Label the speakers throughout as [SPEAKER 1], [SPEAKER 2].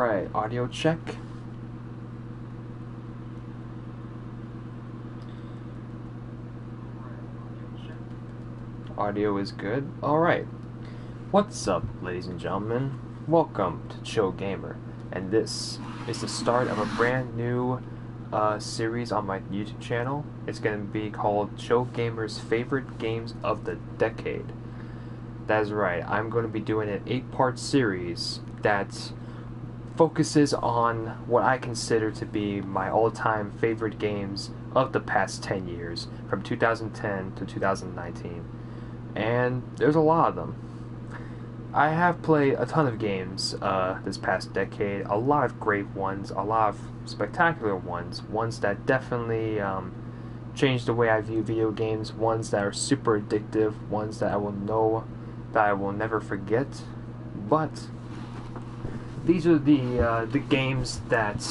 [SPEAKER 1] Alright, audio check. Audio is good. Alright. What's up, ladies and gentlemen? Welcome to Chill Gamer. And this is the start of a brand new series on my YouTube channel. It's going to be called Chill Gamer's Favorite Games of the Decade. That is right, I'm going to be doing an 8-part series that focuses on what I consider to be my all-time favorite games of the past 10 years, from 2010 to 2019. And there's a lot of them. I have played a ton of games this past decade, a lot of great ones, a lot of spectacular ones, ones that definitely changed the way I view video games, ones that are super addictive, ones that I will never forget. But these are the games that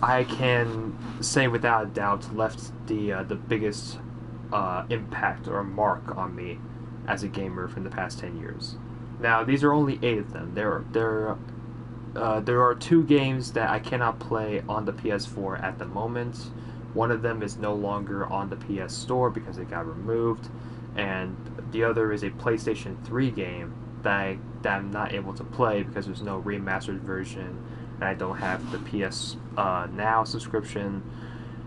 [SPEAKER 1] I can say without a doubt left the biggest impact or mark on me as a gamer from the past 10 years. Now, these are only 8 of them. There are 2 games that I cannot play on the PS4 at the moment. One of them is no longer on the PS Store because it got removed, and the other is a PlayStation 3 game that I'm not able to play because there's no remastered version, and I don't have the PS Now subscription.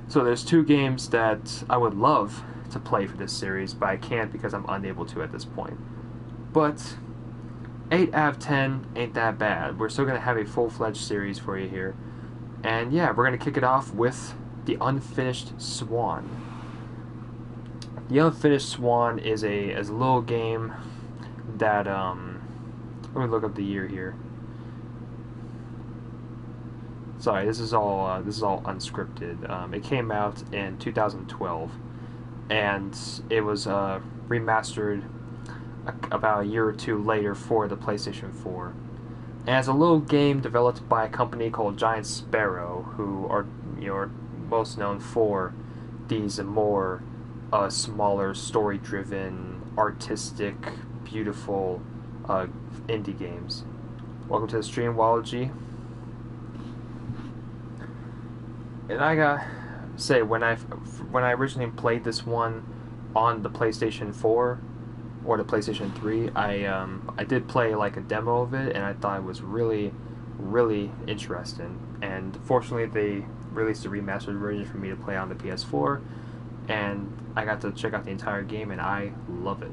[SPEAKER 1] So there's 2 games that I would love to play for this series, but I can't because I'm unable to at this point. But 8 out of 10 ain't that bad. We're still going to have a full-fledged series for you here. And yeah, we're going to kick it off with The Unfinished Swan. The Unfinished Swan is a little game that, let me look up the year here. Sorry, this is all unscripted. It came out in 2012, and it was remastered about a year or 2 later for the PlayStation 4. And it's a little game developed by a company called Giant Sparrow, who are most known for these more smaller, story-driven, artistic, beautiful indie games. Welcome to the stream, Wallagy. And I gotta say, when I originally played this one on the PlayStation 4 or the PlayStation 3, I did play like a demo of it, and I thought it was really, really interesting. And fortunately, they released a remastered version for me to play on the PS4, and I got to check out the entire game, and I love it.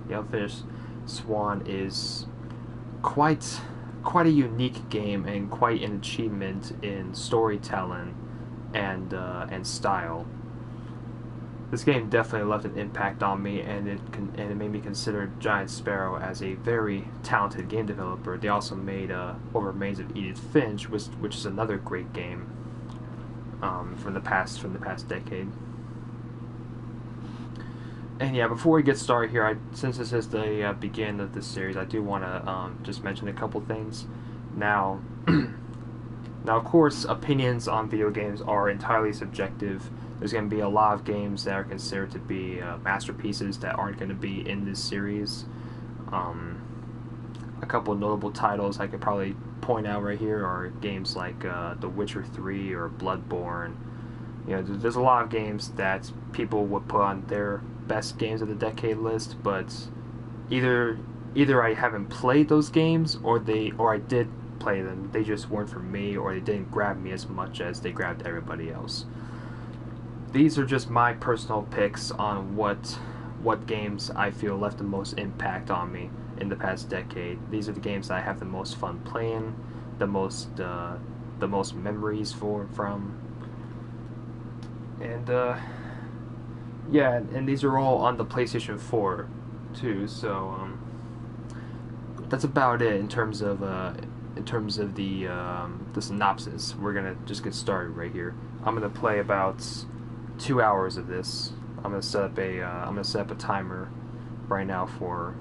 [SPEAKER 1] The Unfinished Swan is quite a unique game and quite an achievement in storytelling and style. This game definitely left an impact on me, and it made me consider Giant Sparrow as a very talented game developer. They also made What Remains of Edith Finch, which is another great game from the past decade. And yeah, before we get started here, since this is the beginning of this series, I do want to just mention a couple things. Now, of course, opinions on video games are entirely subjective. There's going to be a lot of games that are considered to be masterpieces that aren't going to be in this series. A couple notable titles I could probably point out right here are games like The Witcher 3 or Bloodborne. There's a lot of games that people would put on their best games of the decade list, but either I haven't played those games, or I did play them. They just weren't for me, or they didn't grab me as much as they grabbed everybody else. These are just my personal picks on what games I feel left the most impact on me in the past decade. These are the games that I have the most fun playing, the most memories from. And yeah, and these are all on the PlayStation 4 too. So that's about it in terms of the synopsis. We're gonna just get started right here. I'm gonna play about 2 hours of this. I'm gonna set up a timer right now for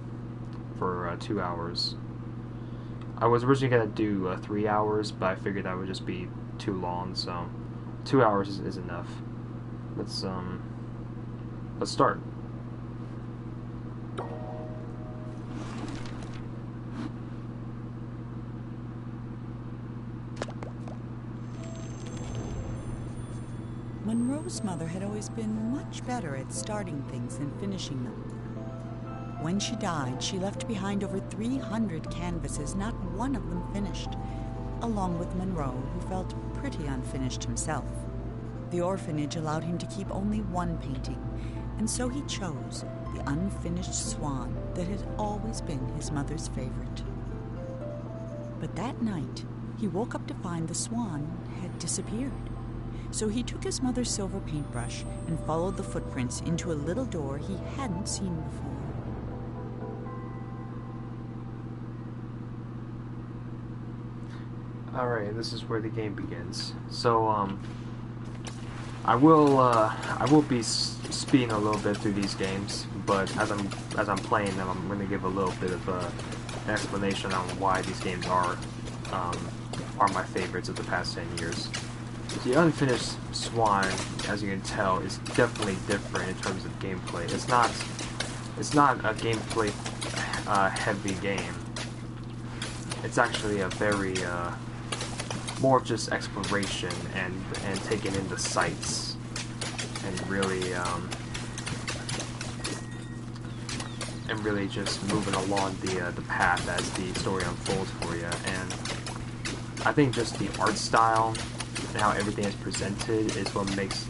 [SPEAKER 1] 2 hours. I was originally gonna do 3 hours, but I figured that would just be too long. So 2 hours is enough. Let's start.
[SPEAKER 2] Monroe's mother had always been much better at starting things than finishing them. When she died, she left behind over 300 canvases, not one of them finished, along with Monroe, who felt pretty unfinished himself. The orphanage allowed him to keep only one painting, and so he chose the unfinished Swan that had always been his mother's favorite. But that night, he woke up to find the swan had disappeared. So he took his mother's silver paintbrush and followed the footprints into a little door he hadn't seen before.
[SPEAKER 1] Alright, this is where the game begins. So, I will be speeding a little bit through these games, but as I'm playing them, I'm going to give a little bit of an explanation on why these games are my favorites of the past 10 years. The unfinished Swan, as you can tell, is definitely different in terms of gameplay. It's not a gameplay heavy game. It's actually a very more of just exploration and taking in the sights and really just moving along the path as the story unfolds for you. And I think just the art style and how everything is presented is what makes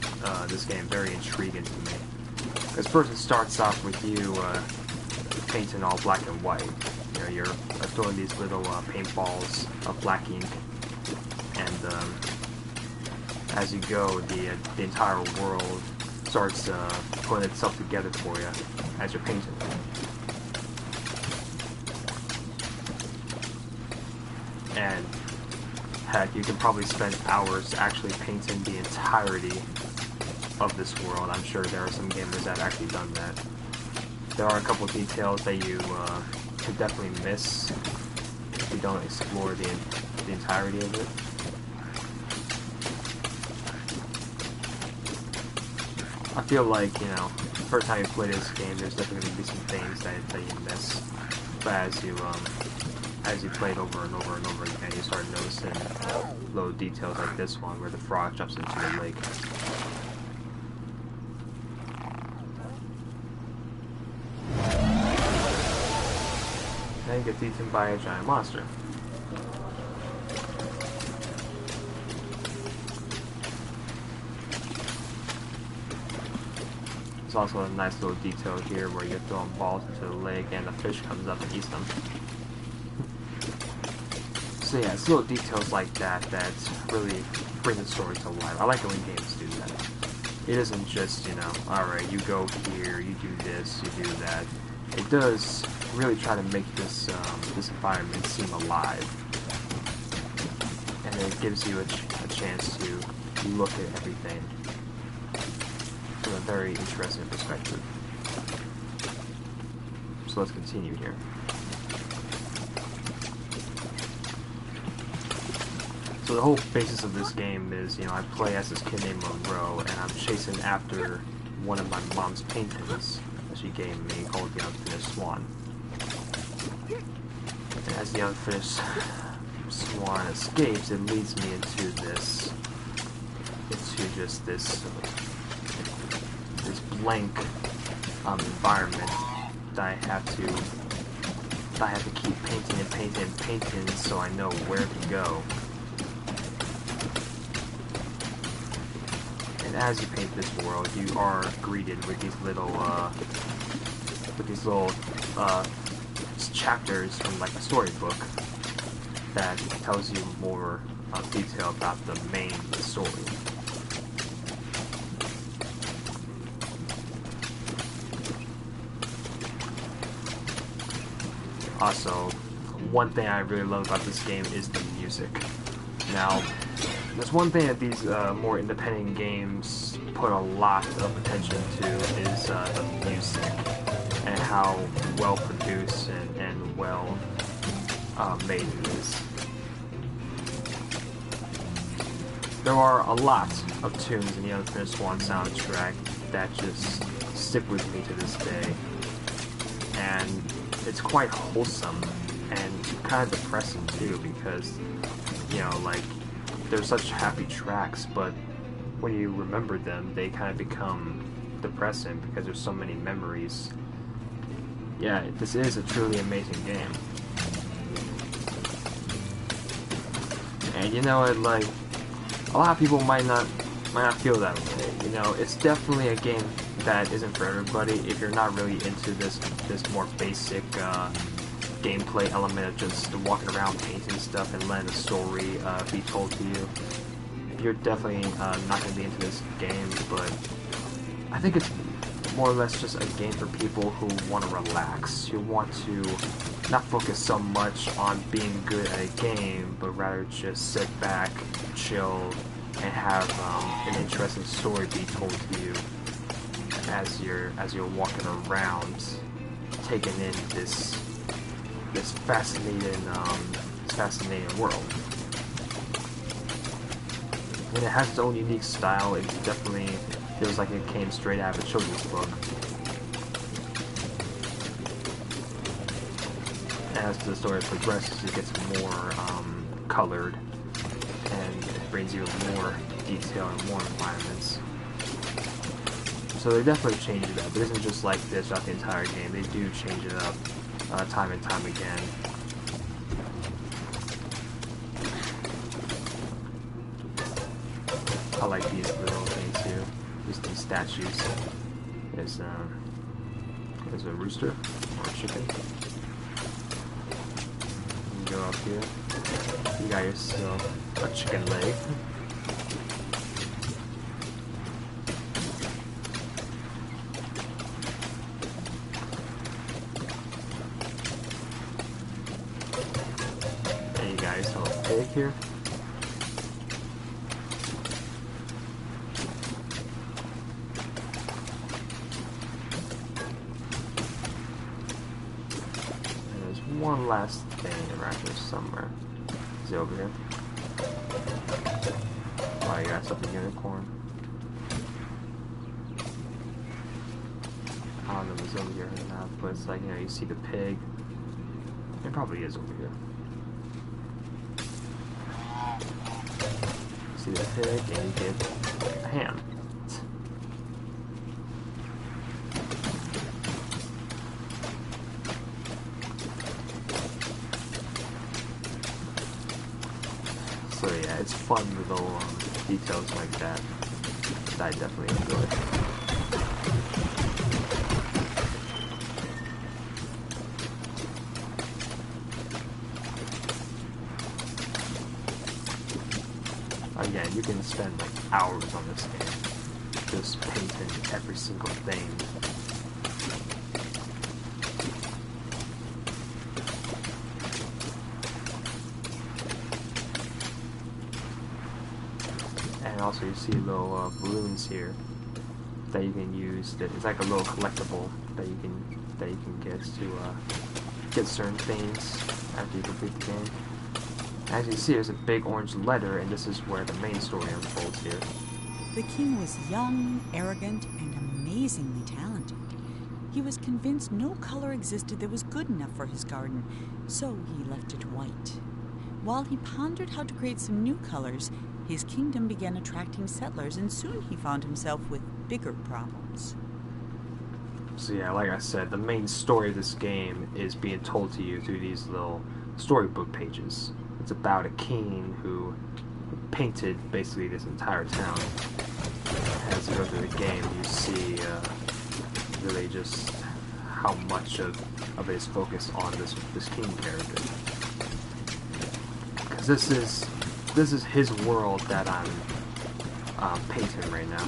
[SPEAKER 1] this game very intriguing to me. Because first it starts off with you painting all black and white. You know, you're throwing these little paintballs of black ink, and as you go, the entire world starts putting itself together for you as you're painting. And heck, you can probably spend hours actually painting the entirety of this world. I'm sure there are some gamers that have actually done that. There are a couple details that you could definitely miss if you don't explore the entirety of it. I feel like, you know, the first time you play this game, there's definitely going to be some things that you miss. But as you play it over and over and over again, you start noticing little details like this one, where the frog jumps into the lake. And he gets eaten by a giant monster. There's also a nice little detail here where you're throwing balls into the lake and the fish comes up and eats them. So yeah, it's little details like that that really bring the story to life. I like it when games do that. It isn't just, you know, alright, you go here, you do this, you do that. It does really try to make this this environment seem alive. And it gives you a chance to look at everything from a very interesting perspective. So let's continue here. So the whole basis of this game is, you know, I play as this kid named Monroe, and I'm chasing after one of my mom's paintings that she gave me called the Unfinished Swan. And as the Unfinished Swan escapes, it leads me into just this blank environment that I have to keep painting and painting and painting so I know where to go. And as you paint this world, you are greeted with these little chapters from like a storybook that tells you more detail about the main story. Also, one thing I really love about this game is the music. Now, there's one thing that these more independent games put a lot of attention to is the music and how well produced and well made it is. There are a lot of tunes in the Unfinished Swan soundtrack that just stick with me to this day, and it's quite wholesome and kind of depressing too, because, you know, like, there's such happy tracks, but when you remember them, they kind of become depressing because there's so many memories. Yeah, this is a truly amazing game. And you know, like, a lot of people might not feel that way. You know, it's definitely a game that isn't for everybody. If you're not really into this more basic gameplay element of just walking around painting stuff and letting a story be told to you, you're definitely not going to be into this game. But I think it's more or less just a game for people who want to relax, who want to not focus so much on being good at a game, but rather just sit back, chill, and have an interesting story be told to you as you're walking around, taking in this fascinating world. And it has its own unique style. It definitely feels like it came straight out of a children's book. As the story progresses, it gets more colored, and it brings you more detail and more environments. So they definitely change it up. It isn't just like this throughout the entire game. They do change it up time and time again. I like these little things here. Just these statues. There's a rooster or a chicken. You go up here. You got yourself a chicken leg. And you got yourself a pig here. One last thing around here somewhere. Is it over here? Oh, you got something unicorn. I don't know if it's over here or not, but it's like, you know, you see the pig. It probably is over here. You see the pig, and you get a ham. So yeah, it's fun little details like that I definitely enjoy. Again, you can spend like hours on this game, just painting every single thing. And also you see little balloons here that you can use. It's like a little collectible that you can get to get certain things after you complete the game. As you see, there's a big orange letter, and this is where the main story unfolds here.
[SPEAKER 2] The king was young, arrogant, and amazingly talented. He was convinced no color existed that was good enough for his garden, so he left it white. While he pondered how to create some new colors, his kingdom began attracting settlers, and soon he found himself with bigger problems.
[SPEAKER 1] So yeah, like I said, the main story of this game is being told to you through these little storybook pages. It's about a king who painted basically this entire town. As you go through the game, you see really just how much of it is focused on this king character. Because this is his world that I'm painting right now.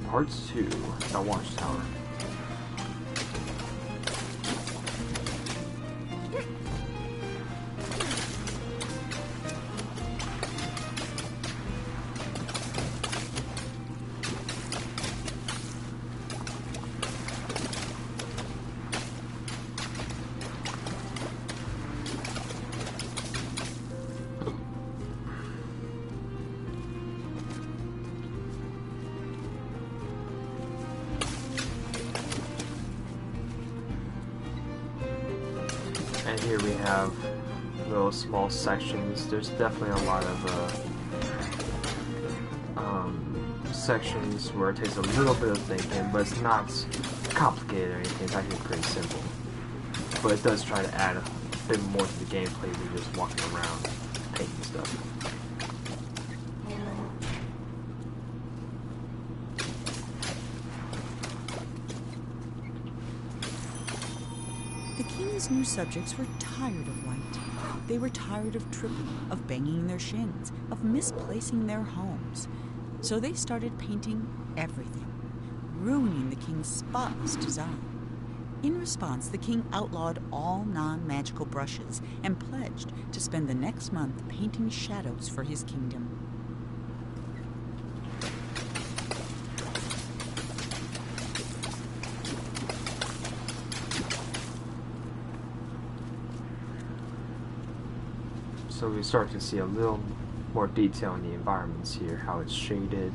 [SPEAKER 1] Part 2, the Watchtower. And here we have little small sections. There's definitely a lot of sections where it takes a little bit of thinking, but it's not complicated or anything. It's actually pretty simple. But it does try to add a bit more to the gameplay than just walking around painting stuff.
[SPEAKER 2] The king's new subjects were tired of white. They were tired of tripping, of banging their shins, of misplacing their homes. So they started painting everything, ruining the king's spotless design. In response, the king outlawed all non-magical brushes and pledged to spend the next month painting shadows for his kingdom.
[SPEAKER 1] So we start to see a little more detail in the environments here, how it's shaded,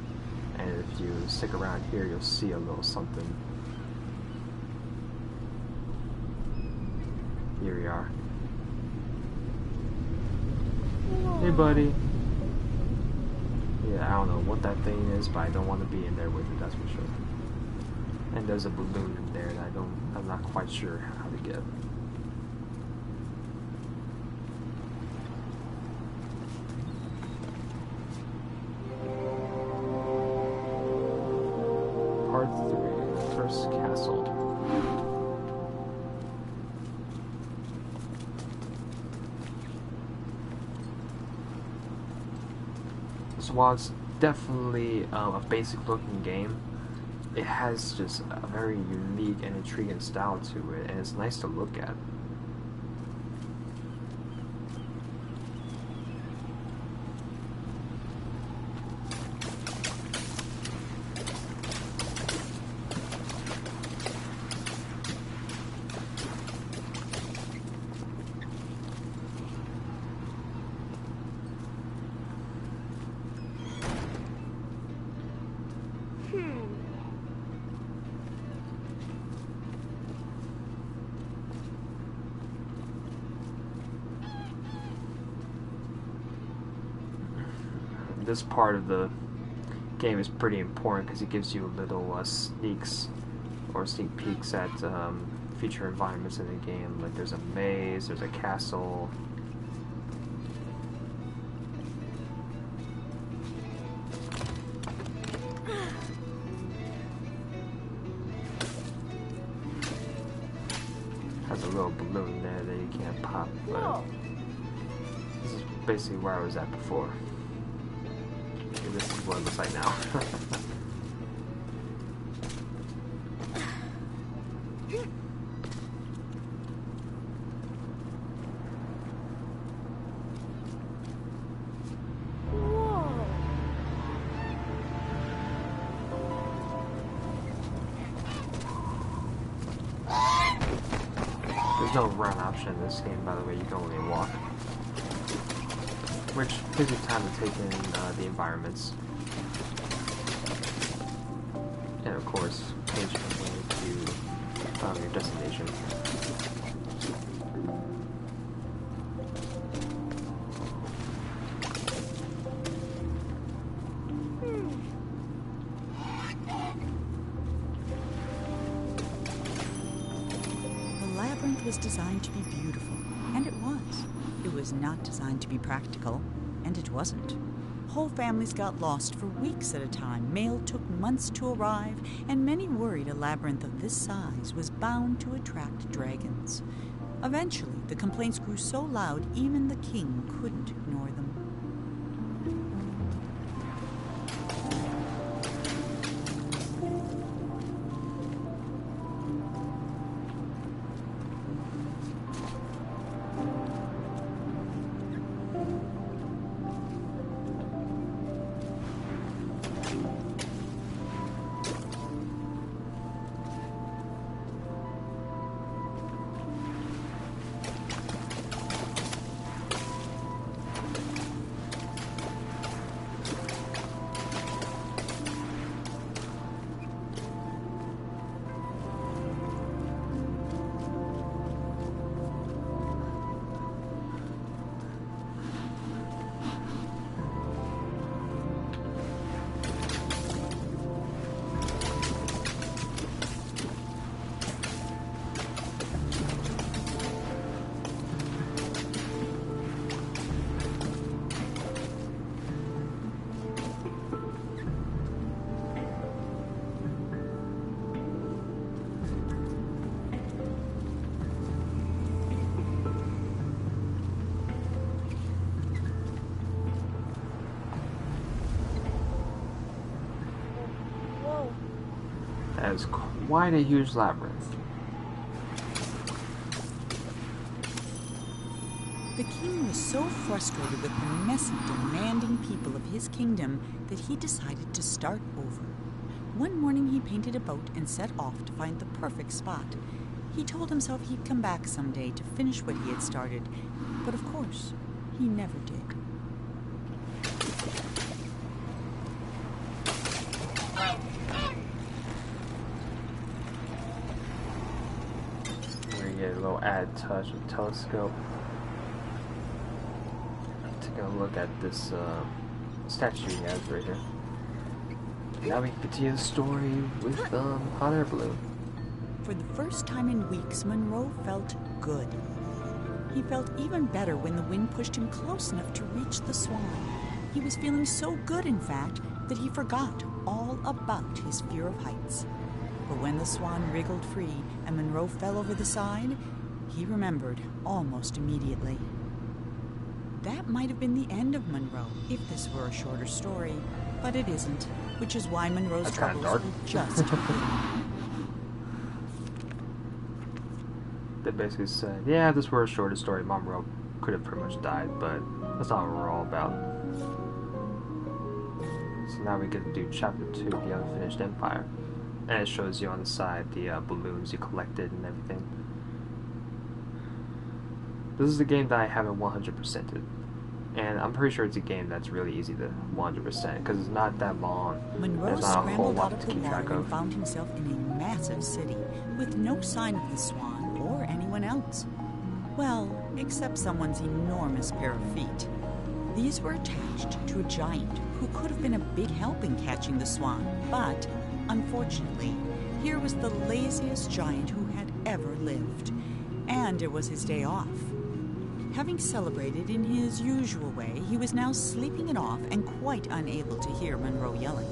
[SPEAKER 1] and if you stick around here, you'll see a little something. Here we are. Hey, buddy. Yeah, I don't know what that thing is, but I don't want to be in there with it, that's for sure. And there's a balloon in there that I'm not quite sure how to get. Part 3, First Castle. So while it's definitely a basic looking game, it has just a very unique and intriguing style to it, and it's nice to look at. This part of the game is pretty important because it gives you little sneaks or sneak peeks at future environments in the game. Like there's a maze, there's a castle. Has a little balloon there that you can't pop, but this is basically where I was at before. This is what it looks like now. There's no run option in this game, by the way. You can only walk, which gives you time to take in the environments. And of course, change to your destination.
[SPEAKER 2] The labyrinth was designed to be beautiful, and it was. It was not designed to be practical, and it wasn't. Whole families got lost for weeks at a time. Mail took months to arrive, and many worried a labyrinth of this size was bound to attract dragons. Eventually, the complaints grew so loud even the king couldn't ignore them.
[SPEAKER 1] That is quite a huge labyrinth.
[SPEAKER 2] The king was so frustrated with the messy, demanding people of his kingdom that he decided to start over. One morning he painted a boat and set off to find the perfect spot. He told himself he'd come back someday to finish what he had started, but of course, he never did.
[SPEAKER 1] We're gonna get a little added touch with telescope. Take a look at this statue he has right here. Now we can continue the story with hot air balloon.
[SPEAKER 2] For the first time in weeks, Monroe felt good. He felt even better when the wind pushed him close enough to reach the Swan. He was feeling so good, in fact, that he forgot all about his fear of heights. But when the Swan wriggled free and Monroe fell over the side, he remembered almost immediately. That might have been the end of Monroe if this were a shorter story, but it isn't, which is why Monroe's
[SPEAKER 1] That's kinda
[SPEAKER 2] troubles
[SPEAKER 1] dark.
[SPEAKER 2] will just begin.
[SPEAKER 1] They basically said, yeah, if this were a shorter story, Monroe could have pretty much died, but that's not what we're all about. So now we get to do Chapter 2, The Unfinished Empire. And it shows you on the side the balloons you collected and everything. This is a game that I haven't 100%ed. And I'm pretty sure it's a game that's really easy to 100% because it's not that long.
[SPEAKER 2] Monroe
[SPEAKER 1] There's not a whole
[SPEAKER 2] scrambled
[SPEAKER 1] lot
[SPEAKER 2] out of
[SPEAKER 1] to
[SPEAKER 2] the
[SPEAKER 1] keep track
[SPEAKER 2] water and
[SPEAKER 1] of.
[SPEAKER 2] found himself in a massive city with no sign of the Swan or anyone else. Well, except someone's enormous pair of feet. These were attached to a giant who could have been a big help in catching the Swan, but unfortunately, here was the laziest giant who had ever lived, and it was his day off. Having celebrated in his usual way, he was now sleeping it off and quite unable to hear Monroe yelling.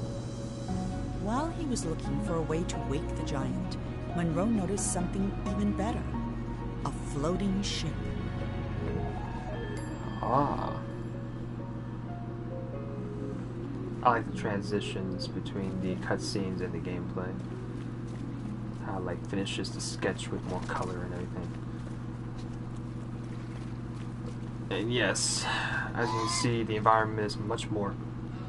[SPEAKER 2] While he was looking for a way to wake the giant, Monroe noticed something even better: a floating ship.
[SPEAKER 1] Ah. I like the transitions between the cutscenes and the gameplay. How it like finishes the sketch with more color and everything. And yes, as you can see, the environment is much more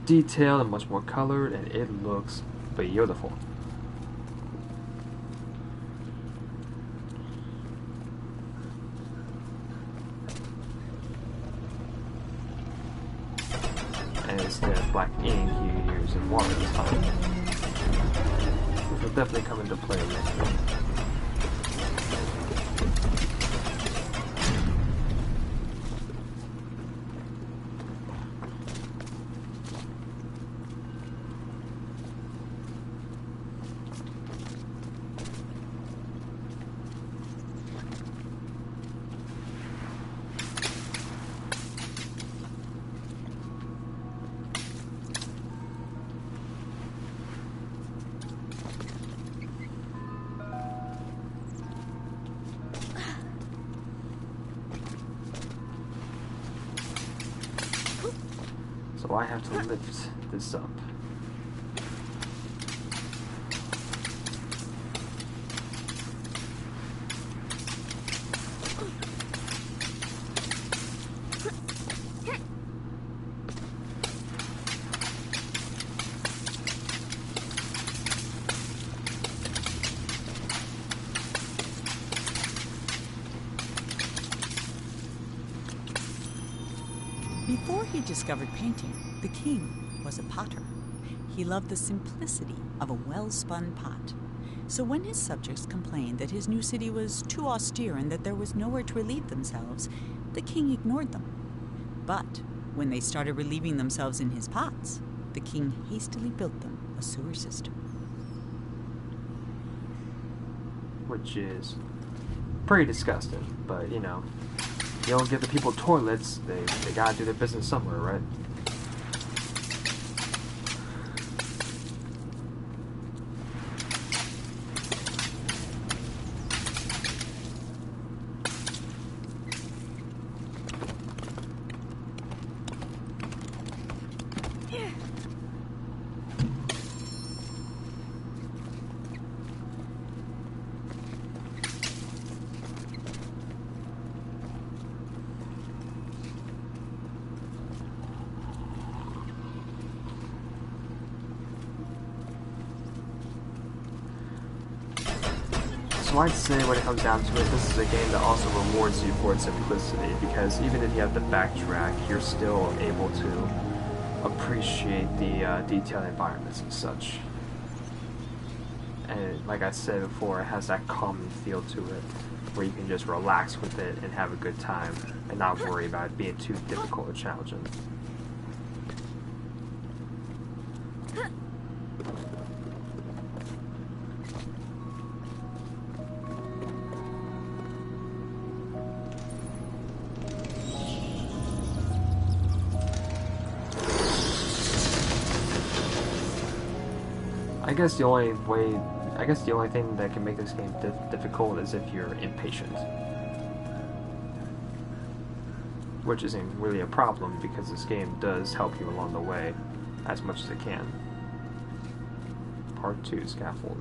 [SPEAKER 1] detailed and much more colored, and it looks beautiful. And instead of black ink, you use water this time, which will definitely come into play later. So I have to lift this up.
[SPEAKER 2] Before he discovered painting, the king was a potter. He loved the simplicity of a well-spun pot. So when his subjects complained that his new city was too austere and that there was nowhere to relieve themselves, the king ignored them. But when they started relieving themselves in his pots, the king hastily built them a sewer system.
[SPEAKER 1] Which is pretty disgusting, but you know, you don't give the people toilets, they gotta do their business somewhere, right? So I'd say when it comes down to it, this is a game that also rewards you for its simplicity, because even if you have to backtrack, you're still able to appreciate the detailed environments and such. And like I said before, it has that calming feel to it, where you can just relax with it and have a good time, and not worry about it being too difficult or challenging. I guess the only thing that can make this game difficult is if you're impatient. Which isn't really a problem, because this game does help you along the way as much as it can. Part 2, Scaffold.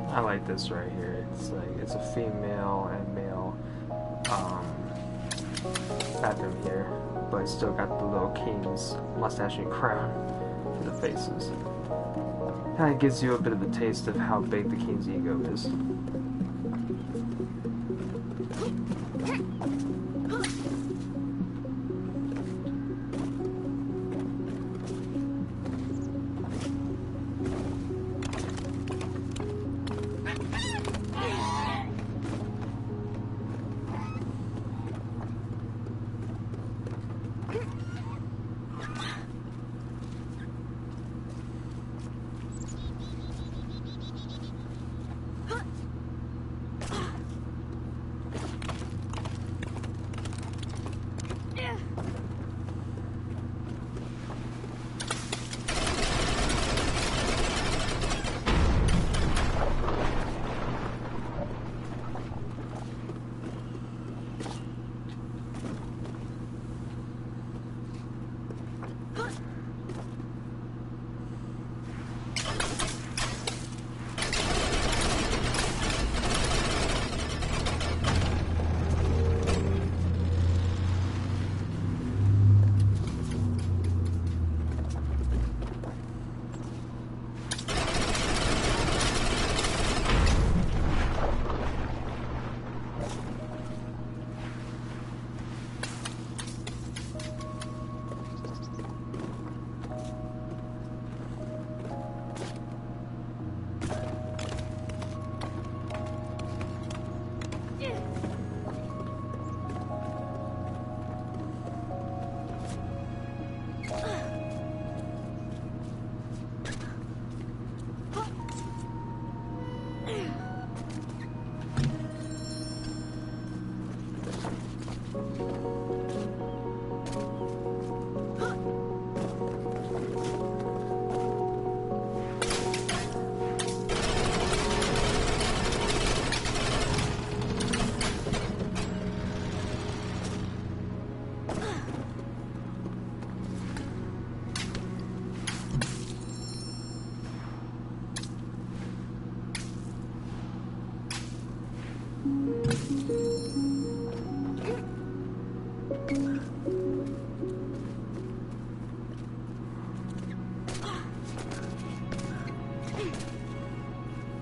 [SPEAKER 1] I like this right here. It's a female and male bathroom here, but it's still got the little king's mustache and crown for the faces. Kind of gives you a bit of a taste of how big the king's ego is.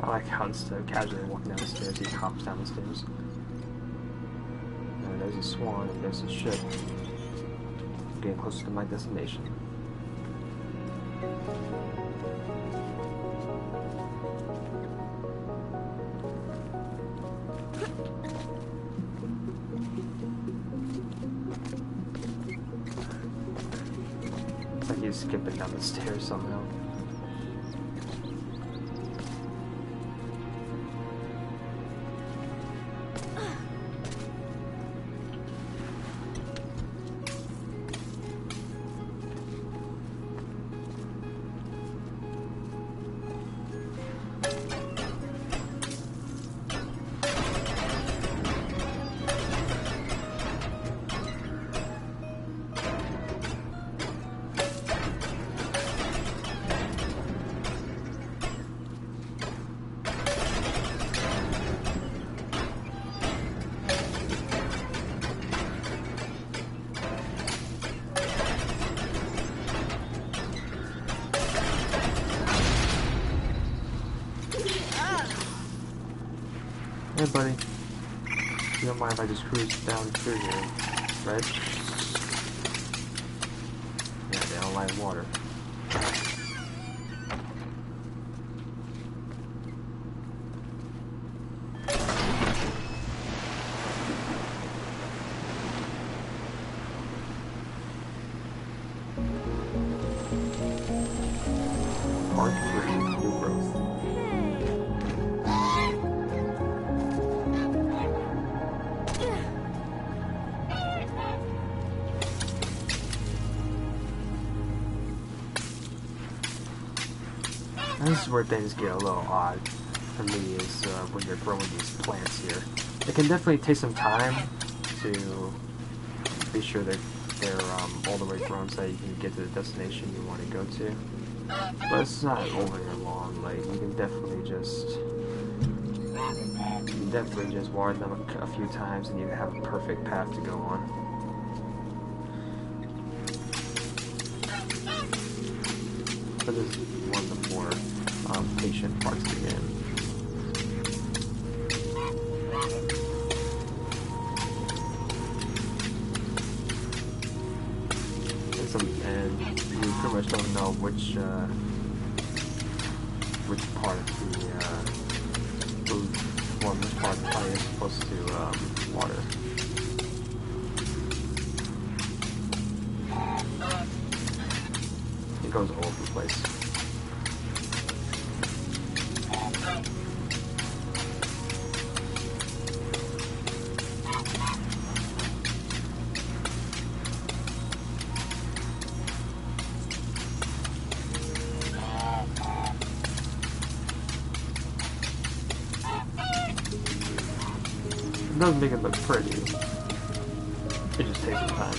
[SPEAKER 1] I like how instead of casually walking down the stairs, he hops down the stairs. And there's a Swan, and there's a ship. I'm getting closer to my destination. It's like he's skipping down the stairs somehow. Hey, buddy. You don't mind if I just cruise down through here, right? Yeah, they don't like water. Part 3, New Growth. This is where things get a little odd for me, is when you're growing these plants here. It can definitely take some time to be sure that they're all the way grown so that you can get to the destination you want to go to. But it's not overly long. Like, you can definitely just water them a few times and you have a perfect path to go on. But this is one of the more patient parts of the game. And you pretty much don't know which part of which part of the plant is supposed to water. It goes all over the place. It doesn't make it look pretty. It just takes some time.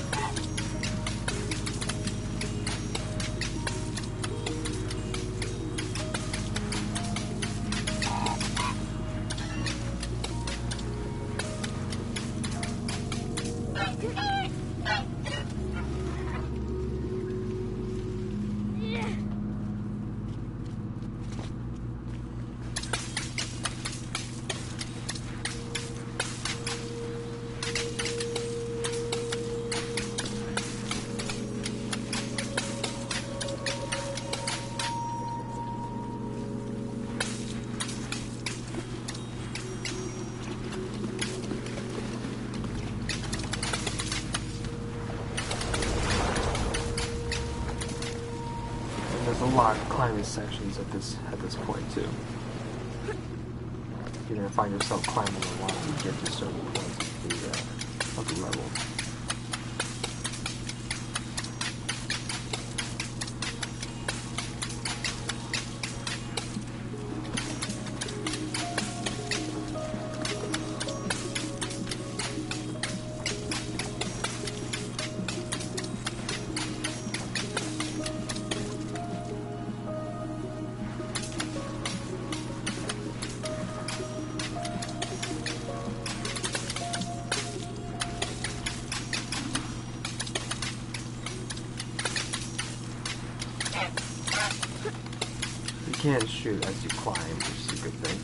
[SPEAKER 1] There's a lot of climbing sections at this point too. You're gonna find yourself climbing a lot to get to certain points of the level. You can't shoot as you climb, which is a good thing.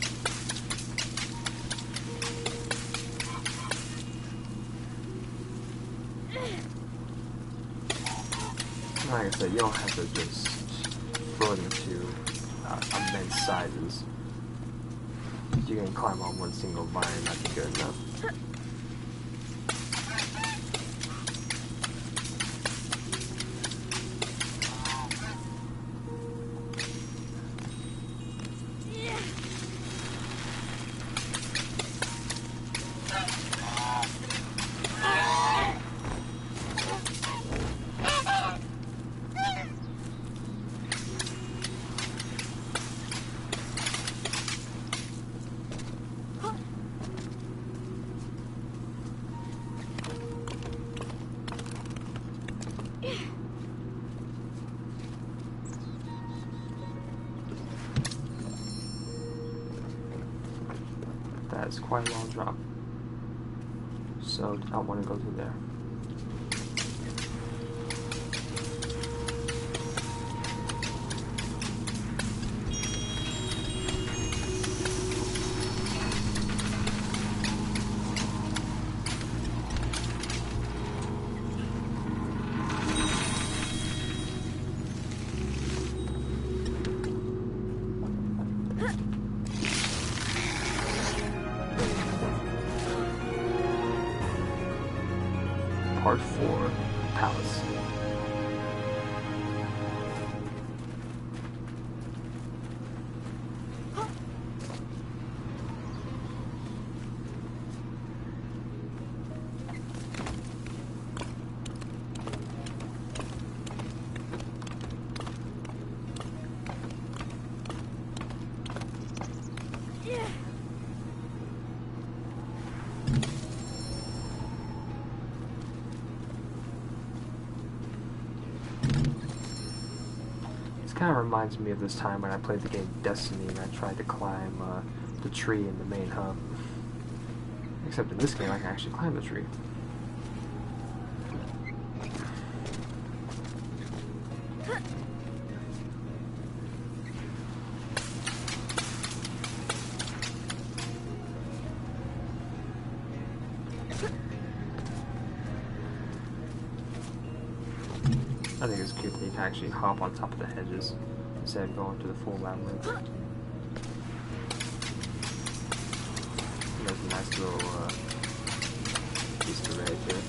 [SPEAKER 1] Like I said, you don't have to just throw them to immense sizes. You can climb on one single vine and that'd be good enough. quite a long drop. So, I don't want to go through there. Part 4, Palace. Kind of reminds me of this time when I played the game Destiny and I tried to climb the tree in the main hub. Except in this game I can actually climb the tree. I think it's cute that you can actually hop on top of the hedges instead of going to the full labyrinth. There's a nice little Easter egg here.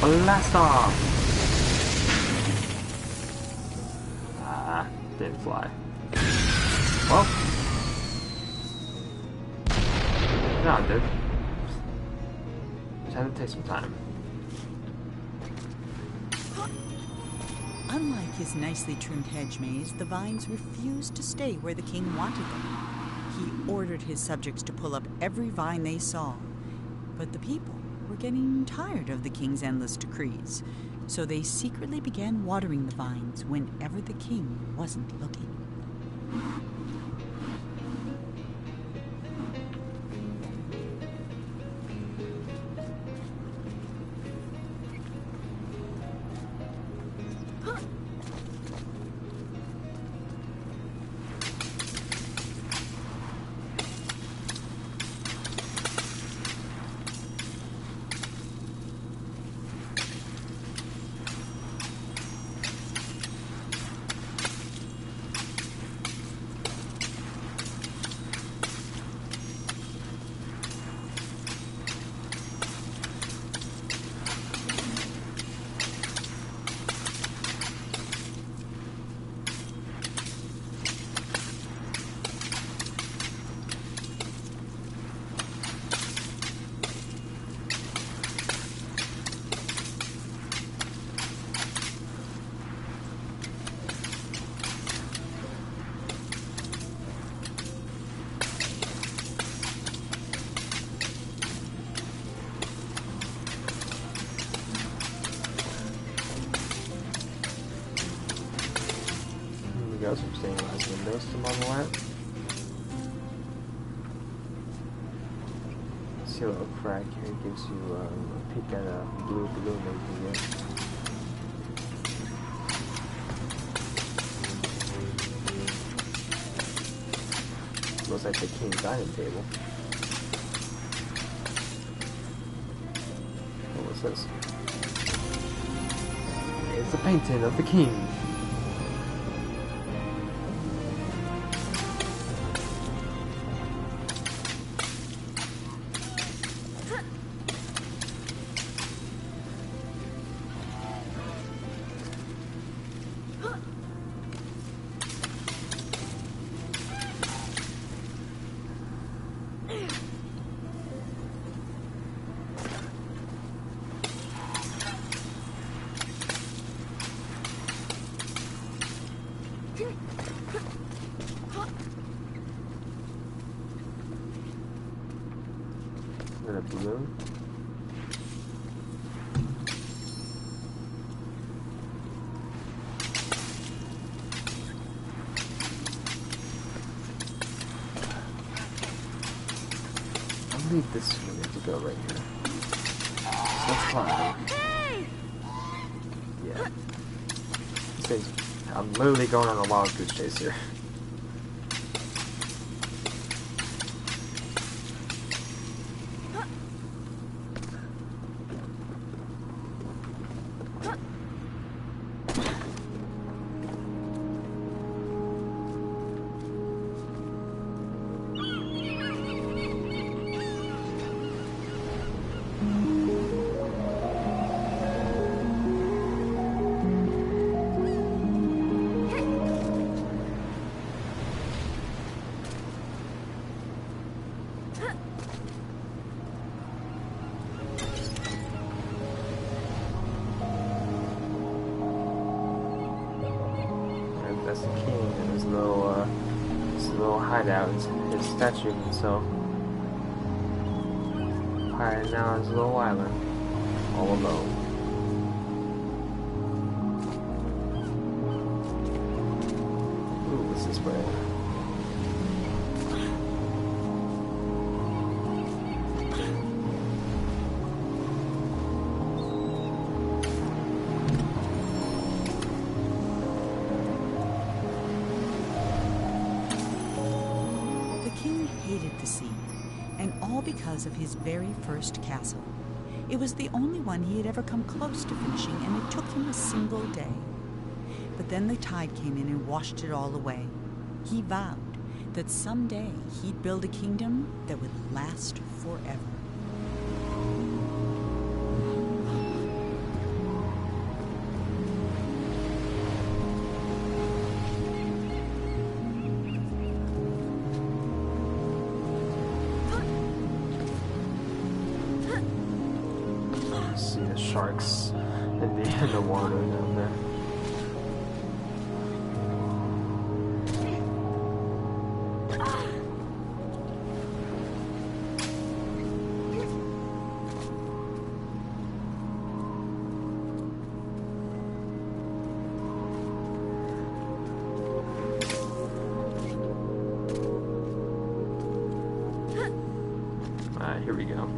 [SPEAKER 1] Blast off! Ah, didn't fly. Well, no, I did. Just had to take some time.
[SPEAKER 2] Unlike his nicely trimmed hedge maze, the vines refused to stay where the king wanted them. He ordered his subjects to pull up every vine they saw. But the people were getting tired of the king's endless decrees, so they secretly began watering the vines whenever the king wasn't looking.
[SPEAKER 1] Got some stained glass windows to model at. See a little crack here, gives you a peek at a blue balloon that you can get. Looks like the king's dining table. Oh, what's this? It's a painting of the king. And a balloon. believe this is where we have to go right here. So let's climb. Yeah. This thing's, I'm literally going on a wild goose chase here. That's the king and his little hideout, his statue of himself. Hiding now on his little island, all alone. Ooh, what's this way?
[SPEAKER 2] Hated the sea, and all because of his very first castle. It was the only one he had ever come close to finishing, and it took him a single day. But then the tide came in and washed it all away. He vowed that someday he'd build a kingdom that would last forever.
[SPEAKER 1] See the sharks in the water down there. Alright, here we go.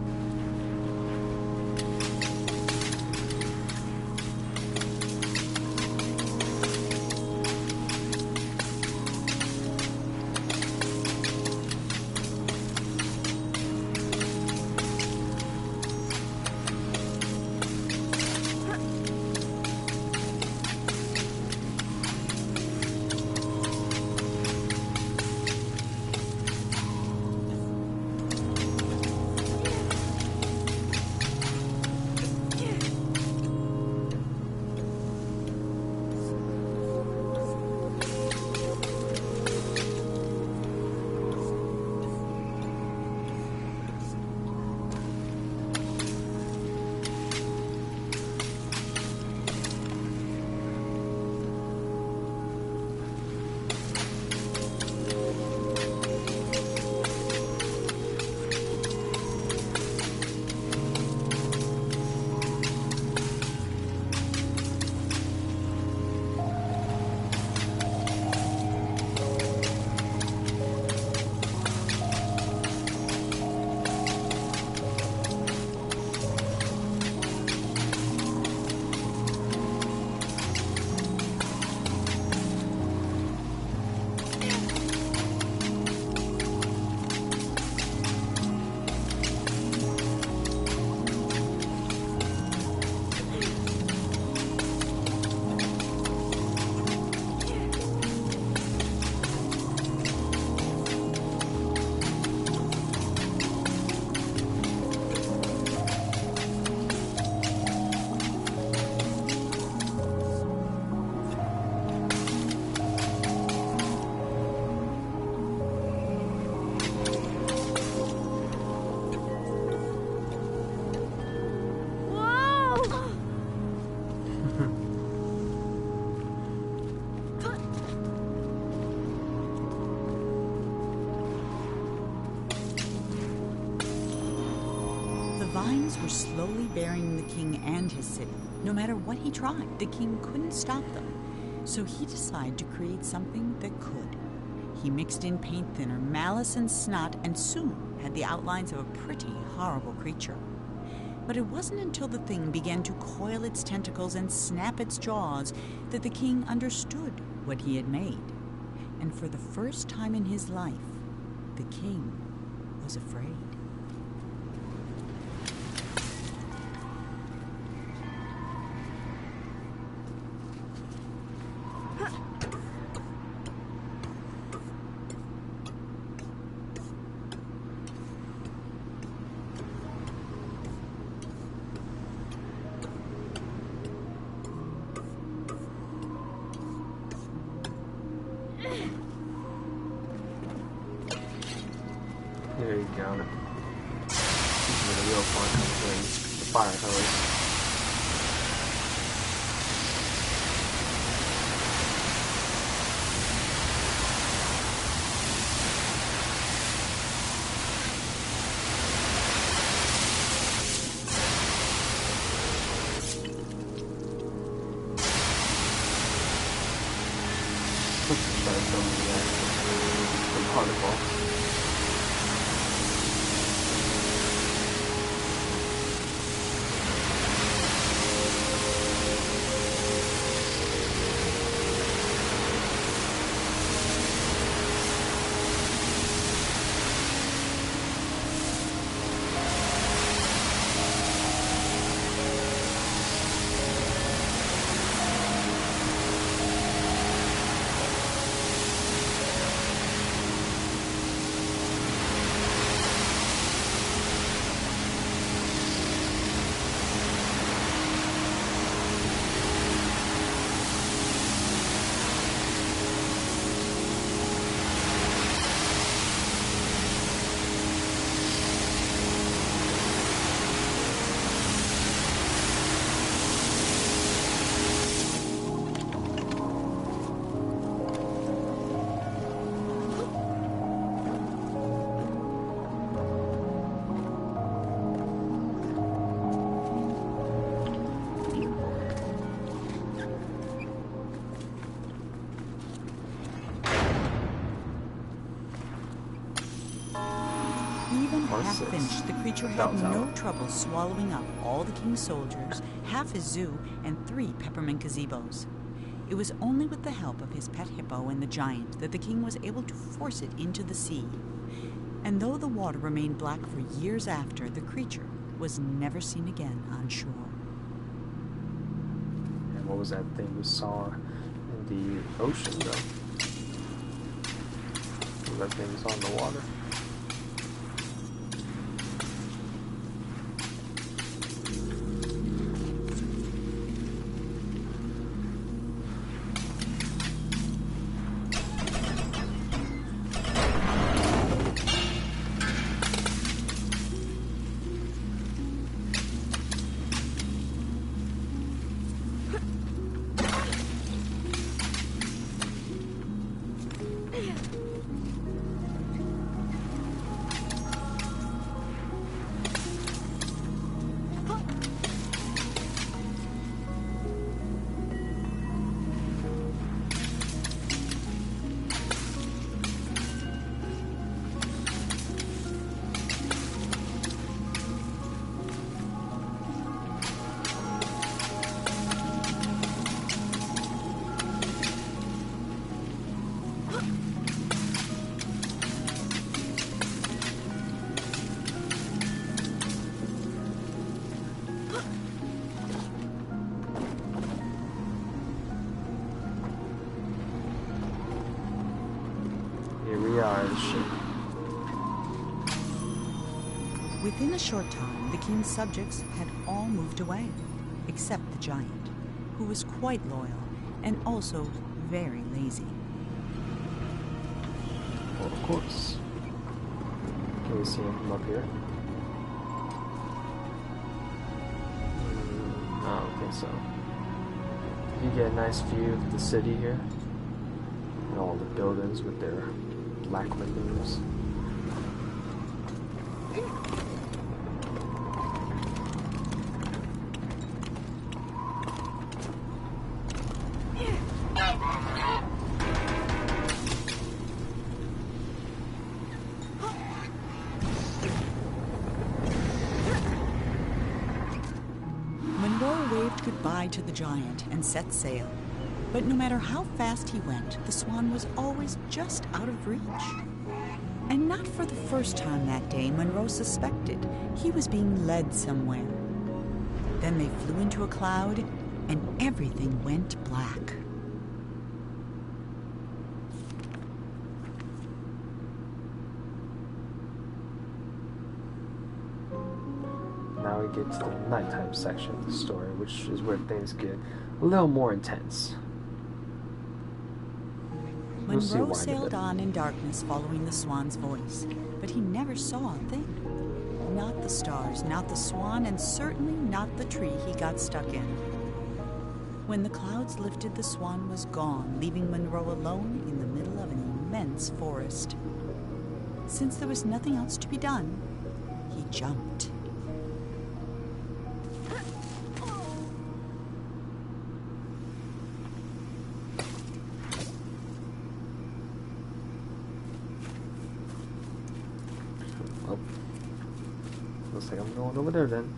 [SPEAKER 2] Vines were slowly burying the king and his city. No matter what he tried, the king couldn't stop them. So he decided to create something that could. He mixed in paint thinner, malice, and snot, and soon had the outlines of a pretty horrible creature. But it wasn't until the thing began to coil its tentacles and snap its jaws that the king understood what he had made. And for the first time in his life, the king was afraid.
[SPEAKER 1] There you go. This is a real fun thing. The fire hose. Let's try something there. The particle.
[SPEAKER 2] Even half finished, the creature had no trouble swallowing up all the king's soldiers, half his zoo, and 3 peppermint gazebos. It was only with the help of his pet hippo and the giant that the king was able to force it into the sea. And though the water remained black for years after, the creature was never seen again on shore.
[SPEAKER 1] And what was that thing we saw in the ocean, though? What was that thing we saw in the water?
[SPEAKER 2] Within a short time, the king's subjects had all moved away, except the giant, who was quite loyal and also very lazy.
[SPEAKER 1] Well, of course. Can we see him from up here? I don't think so. You get a nice view of the city here, and all the buildings with their black windows.
[SPEAKER 2] goodbye to the giant and set sail. But no matter how fast he went, the swan was always just out of reach. And not for the first time that day, Monroe suspected he was being led somewhere. Then they flew into a cloud, and everything went black.
[SPEAKER 1] Now we get to the nighttime section of the story, which is where things get a little more intense.
[SPEAKER 2] Monroe sailed on in darkness following the swan's voice, but he never saw a thing. Not the stars, not the swan, and certainly not the tree he got stuck in. When the clouds lifted, the swan was gone, leaving Monroe alone in the middle of an immense forest. Since there was nothing else to be done, he jumped.
[SPEAKER 1] Oh. Looks like I'm going over there then.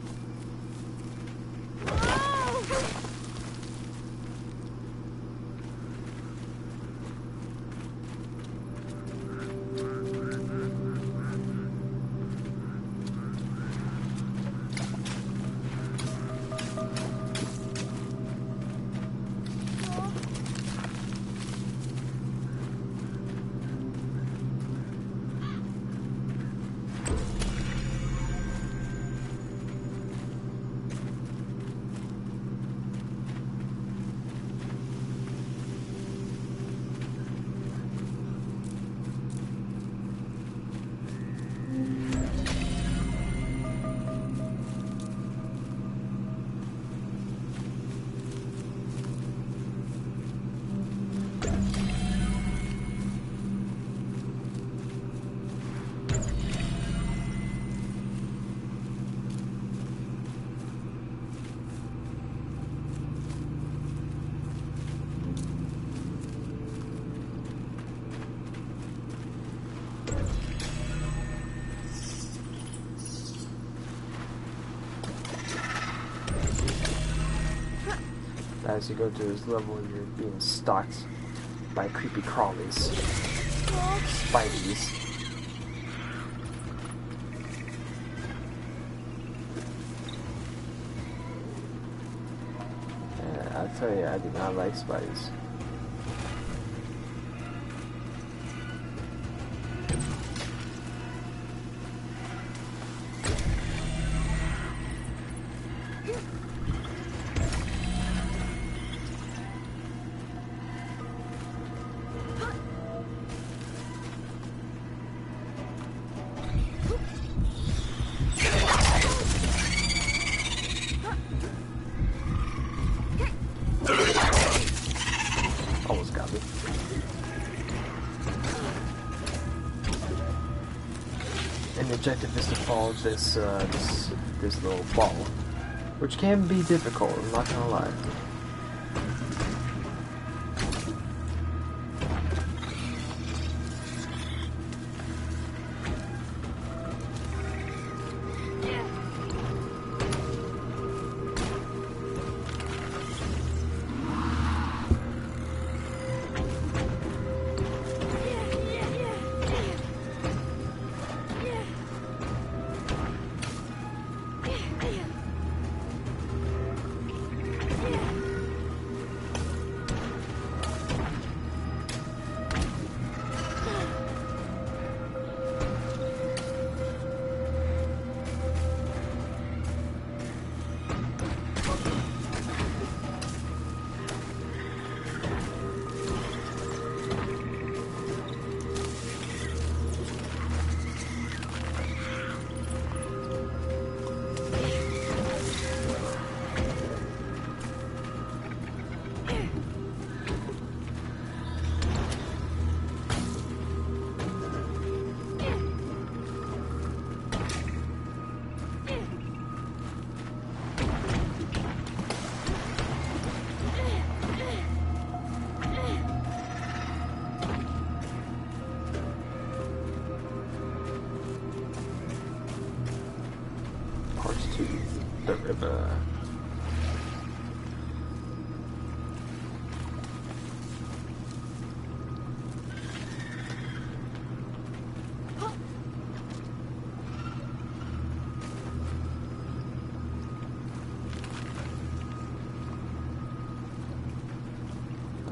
[SPEAKER 1] As you go to this level, you're being stalked by creepy crawlies. Spideys. Yeah, I'll tell you, I do not like spiders. Almost got me. And the objective is to follow this this little ball, which can be difficult, I'm not gonna lie.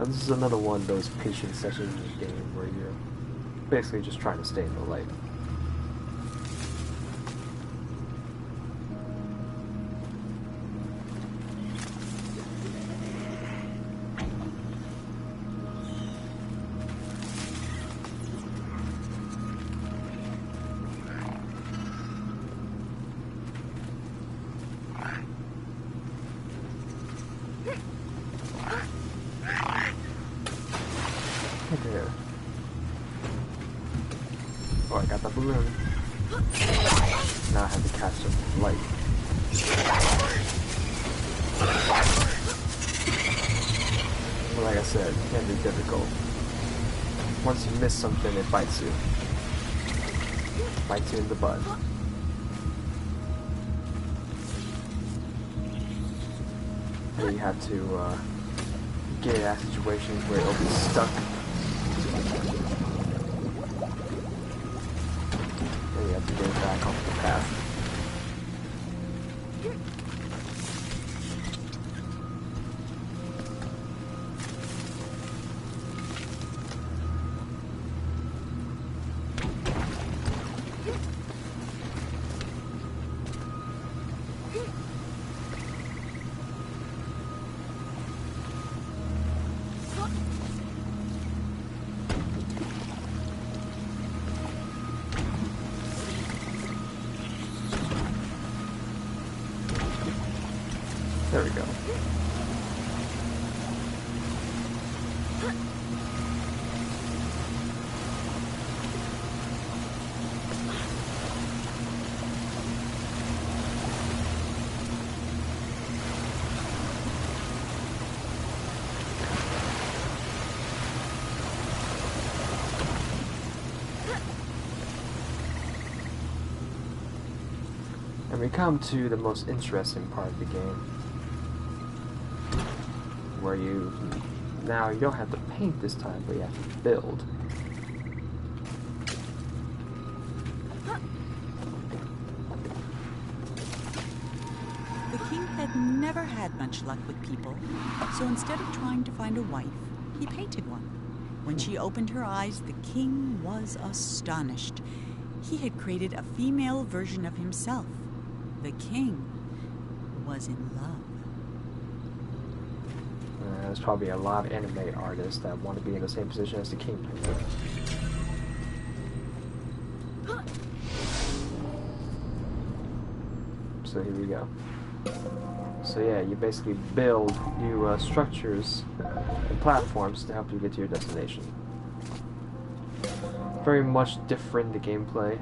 [SPEAKER 1] Now, this is another one of those patient sessions in the game where you're basically just trying to stay in the light. There. Oh, I got the balloon. Now I have to catch some light. But like I said, it can be difficult. Once you miss something, it bites you. Bites you in the butt. And you have to get at situations where it'll be stuck. And you have to get it back off the path. There we go. And we come to the most interesting part of the game, where you don't have to paint this time, but you have to build.
[SPEAKER 2] The king had never had much luck with people, so instead of trying to find a wife, he painted one. When she opened her eyes, the king was astonished. He had created a female version of himself. The king was in love.
[SPEAKER 1] There's probably a lot of anime artists that want to be in the same position as the king. So here we go. So yeah, you basically build new structures and platforms to help you get to your destination. Very much different, the gameplay.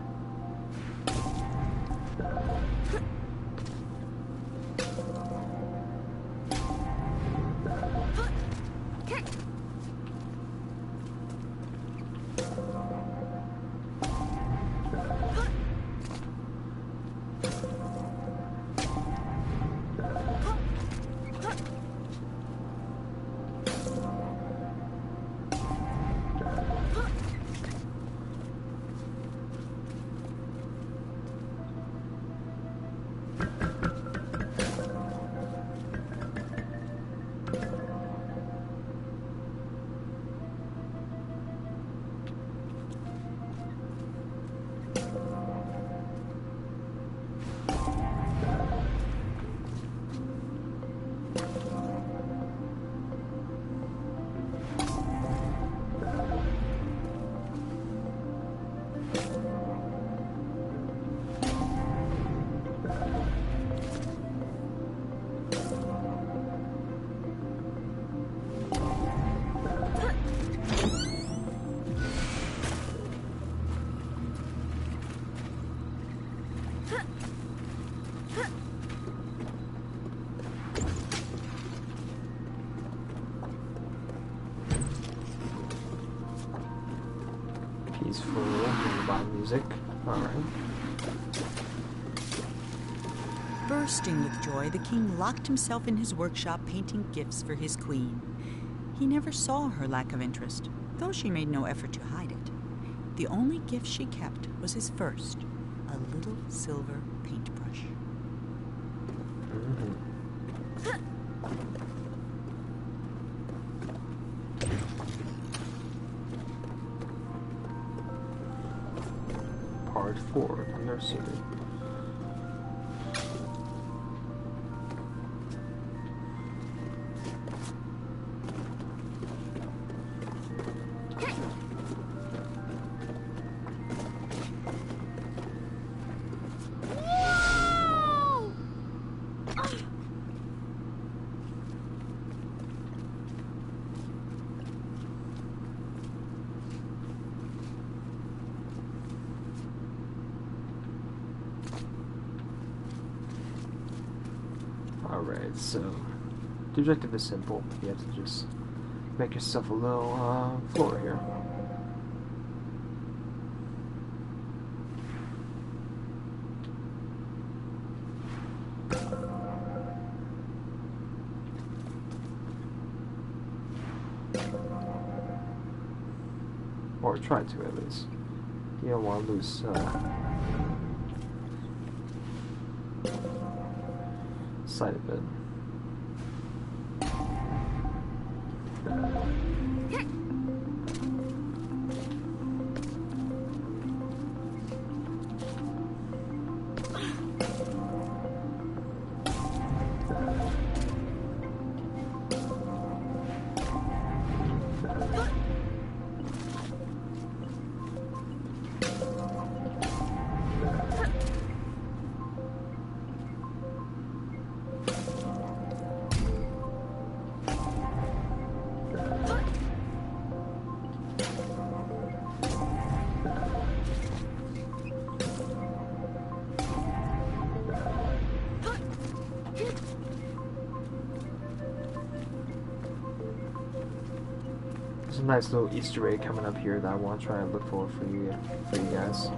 [SPEAKER 1] Peaceful lullaby music. Alright.
[SPEAKER 2] Bursting with joy, the king locked himself in his workshop painting gifts for his queen. He never saw her lack of interest, though she made no effort to hide it. The only gift she kept was his first, a little silver paintbrush.
[SPEAKER 1] for the nursery. Alright, so the objective is simple. You have to just make yourself a little floor here. Or try to, at least. You don't want to lose sight of it. There's a nice little Easter egg coming up here that I want to try and look for you guys.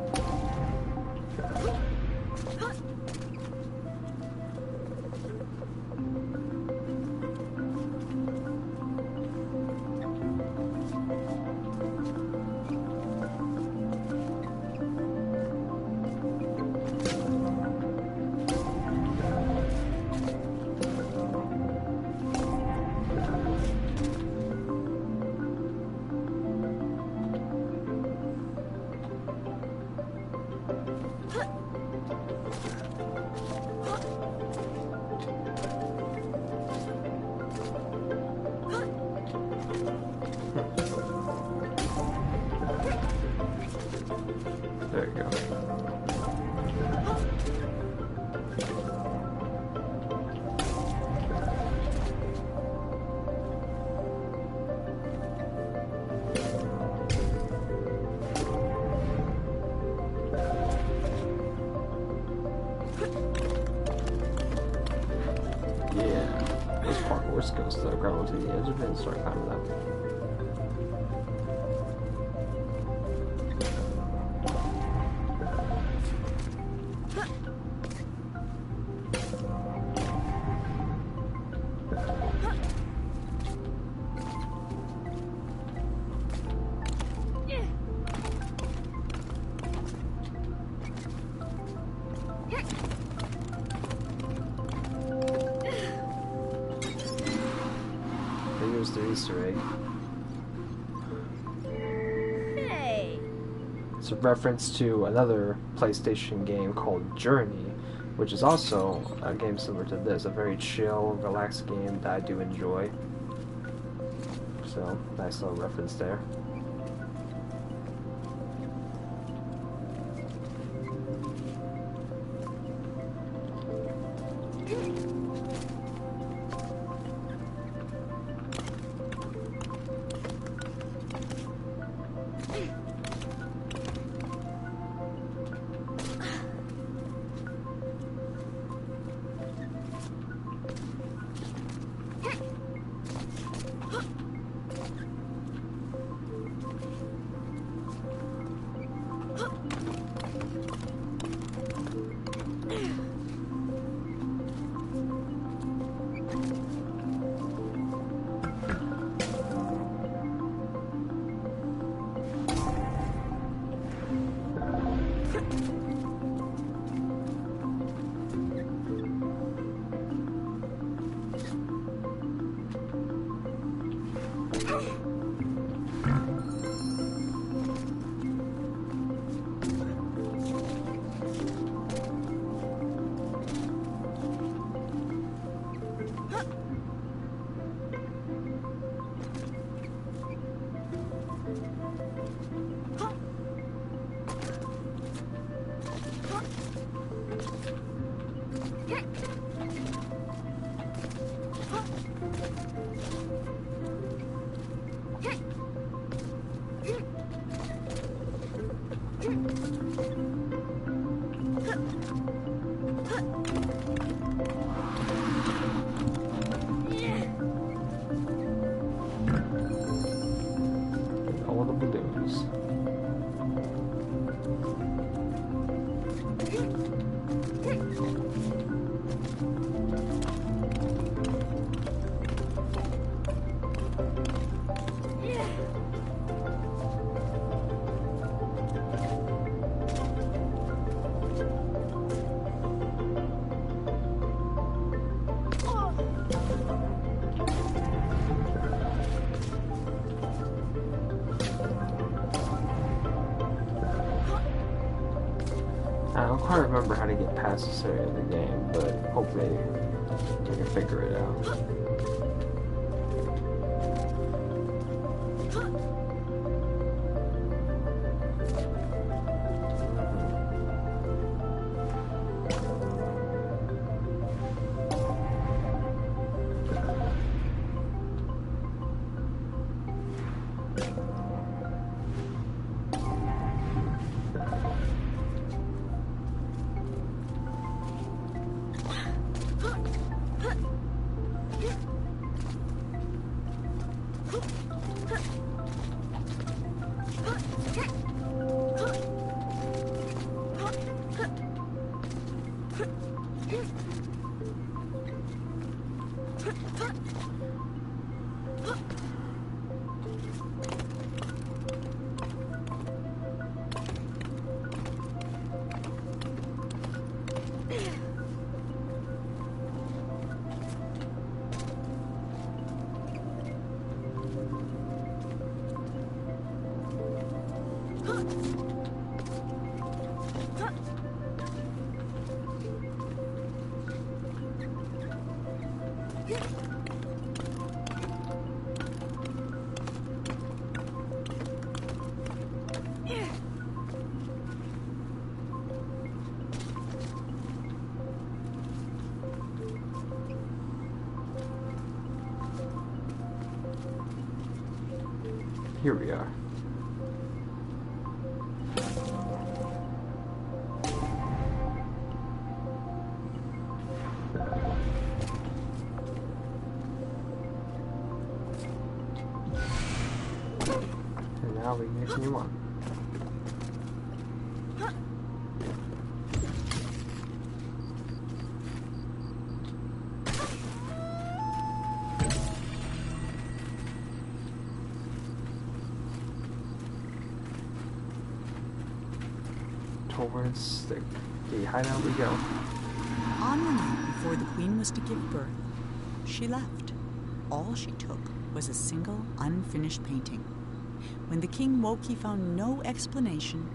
[SPEAKER 1] There you go. Yeah, those parkour skills though, grab onto the edge of it and start climbing up. Here's the Easter egg.
[SPEAKER 3] Hey!
[SPEAKER 1] It's a reference to another PlayStation game called Journey, which is also a game similar to this, a very chill, relaxed game that I do enjoy. So, nice little reference there. goes. I don't quite remember how to get past this area of the game, but hopefully we can figure it out. Here we are. And now we can continue on. Towards the hideout we go.
[SPEAKER 2] On the night before the queen was to give birth, she left. All she took was a single unfinished painting. When the king woke, he found no explanation,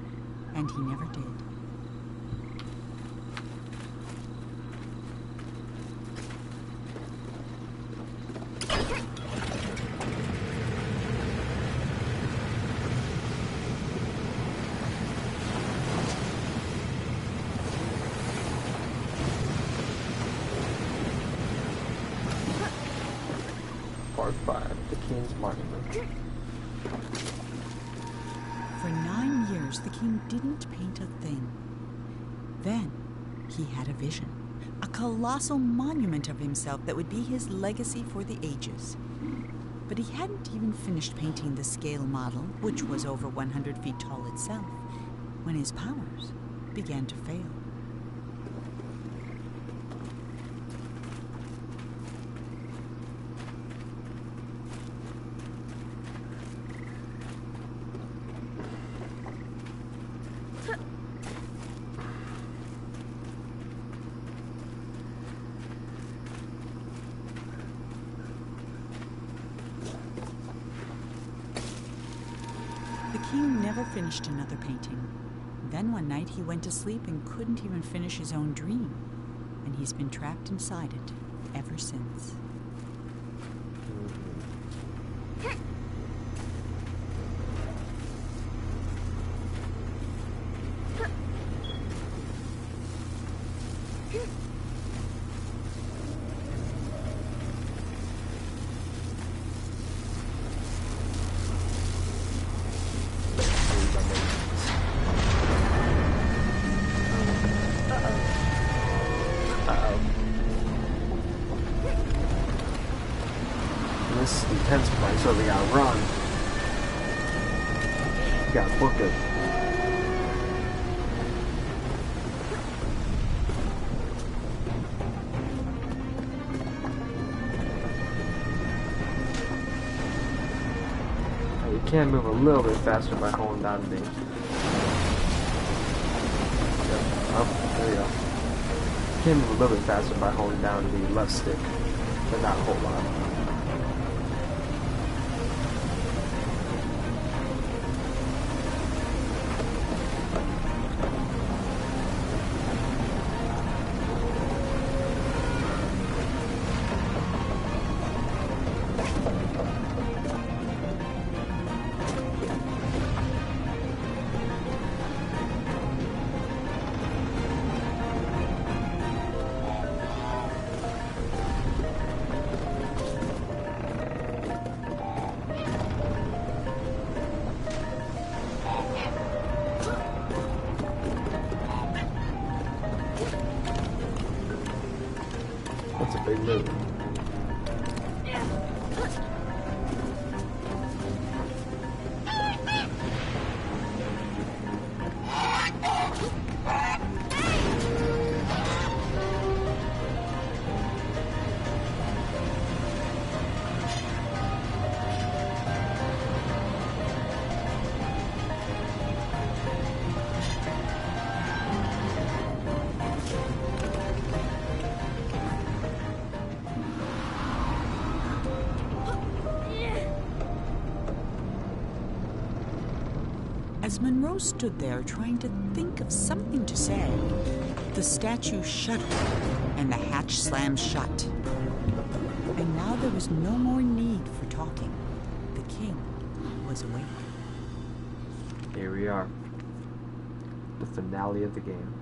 [SPEAKER 2] and he never did.
[SPEAKER 1] Part 5, the King's Monument.
[SPEAKER 2] For 9 years, the king didn't paint a thing. Then he had a vision, a colossal monument of himself that would be his legacy for the ages. But he hadn't even finished painting the scale model, which was over 100 feet tall itself, when his powers began to fail. The king never finished another painting. Then one night he went to sleep and couldn't even finish his own dream. And he's been trapped inside it ever since.
[SPEAKER 1] This is the intense part, so we gotta run. We got book it. You can move a little bit faster by holding down the... Yep. Oh, there you go. You can move a little bit faster by holding down the left stick, but not a whole lot. That's a big move.
[SPEAKER 2] As Monroe stood there trying to think of something to say, the statue shuddered and the hatch slammed shut. And now there was no more need for talking. The king was awake.
[SPEAKER 1] Here we are. The finale of the game.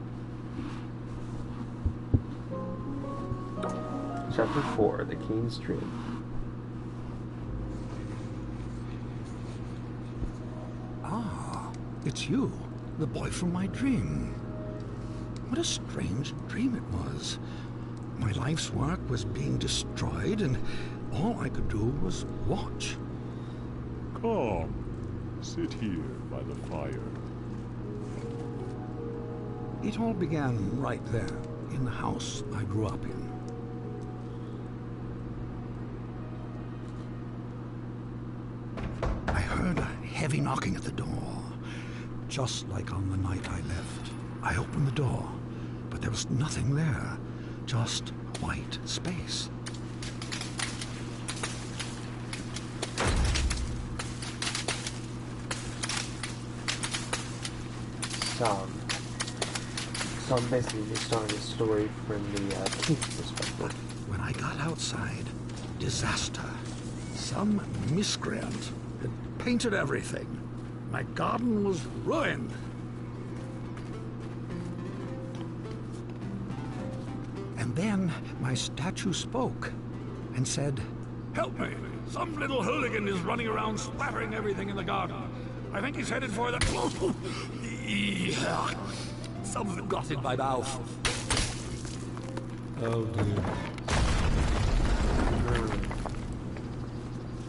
[SPEAKER 1] Chapter 4, The King's Dream.
[SPEAKER 4] It's you, the boy from my dream. What a strange dream it was. My life's work was being destroyed, and all I could do was watch.
[SPEAKER 5] Come, sit here by the fire.
[SPEAKER 4] It all began right there, in the house I grew up in. I heard a heavy knocking at the door. Just like on the night I left. I opened the door, but there was nothing there. Just white space.
[SPEAKER 1] So I'm basically just telling the story from the king's perspective.
[SPEAKER 4] When I got outside, disaster. Some miscreant had painted everything. My garden was ruined. And then my statue spoke and said, "Help me! Some little hooligan is running around splattering everything in the garden. I think he's headed for the... Something got in my mouth."
[SPEAKER 5] Oh dear.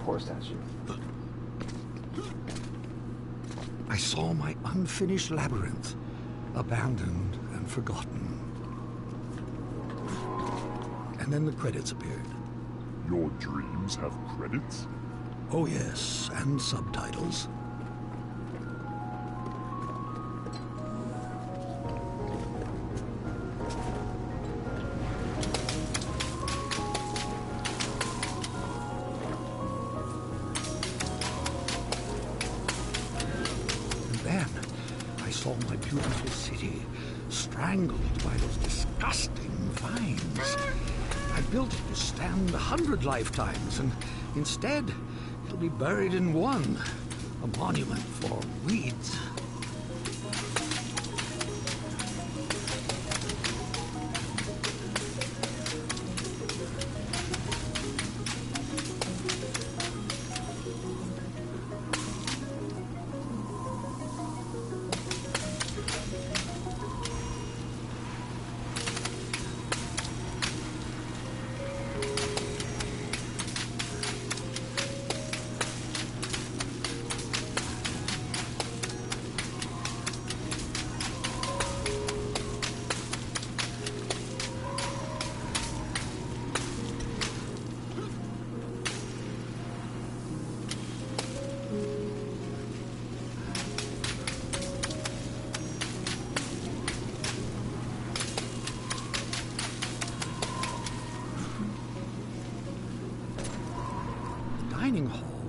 [SPEAKER 1] Poor statue.
[SPEAKER 4] I saw my unfinished labyrinth, abandoned and forgotten. And then the credits appeared.
[SPEAKER 5] Your dreams have credits?
[SPEAKER 4] Oh yes, and subtitles. Then I saw my beautiful city strangled by those disgusting vines. I built it to stand 100 lifetimes, and instead it'll be buried in one, a monument for weeds.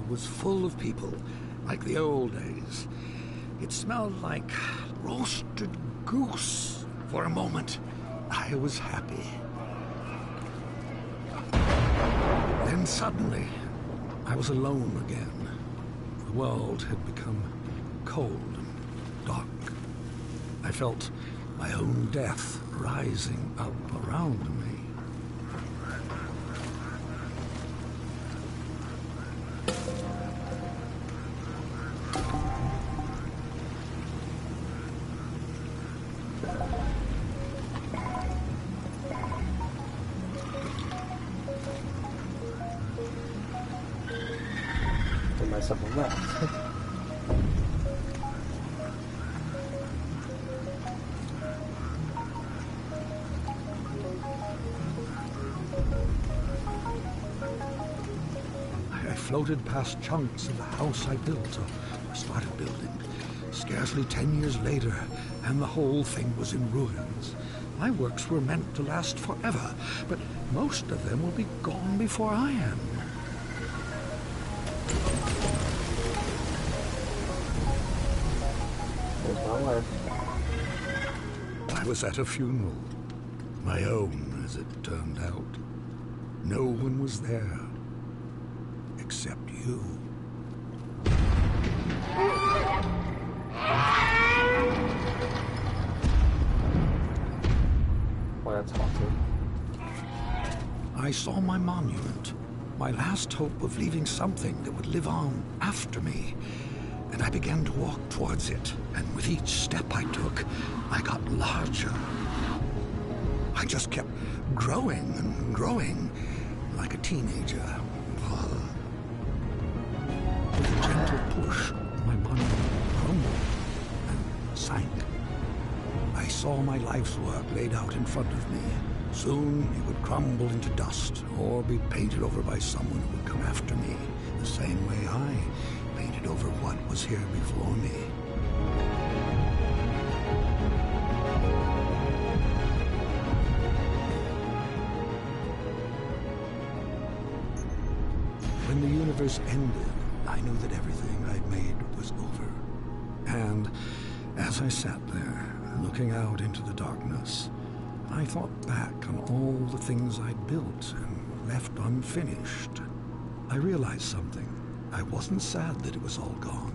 [SPEAKER 4] was full of people, like the old days. It smelled like roasted goose. For a moment, I was happy. Then suddenly, I was alone again. The world had become cold and dark. I felt my own death rising up around me.
[SPEAKER 1] Put myself on left.
[SPEAKER 4] I floated past chunks of the house I built, or started building. Scarcely 10 years later, and the whole thing was in ruins. My works were meant to last forever, but most of them will be gone before I am.
[SPEAKER 1] There's my wife.
[SPEAKER 4] I was at a funeral. My own, as it turned out. No one was there. Except you.
[SPEAKER 1] Well, that's awesome.
[SPEAKER 4] I saw my monument, my last hope of leaving something that would live on after me. And I began to walk towards it, and with each step I took, I got larger. I just kept growing and growing, like a teenager. With a gentle push, my monument crumbled and sank. I saw my life's work laid out in front of me. Soon it would crumble into dust, or be painted over by someone who would come after me, the same way I painted over what was here before me. When the universe ended, I knew that everything I'd made was over. And as I sat there, looking out into the darkness, I thought back on all the things I'd built and left unfinished. I realized something. I wasn't sad that it was all gone.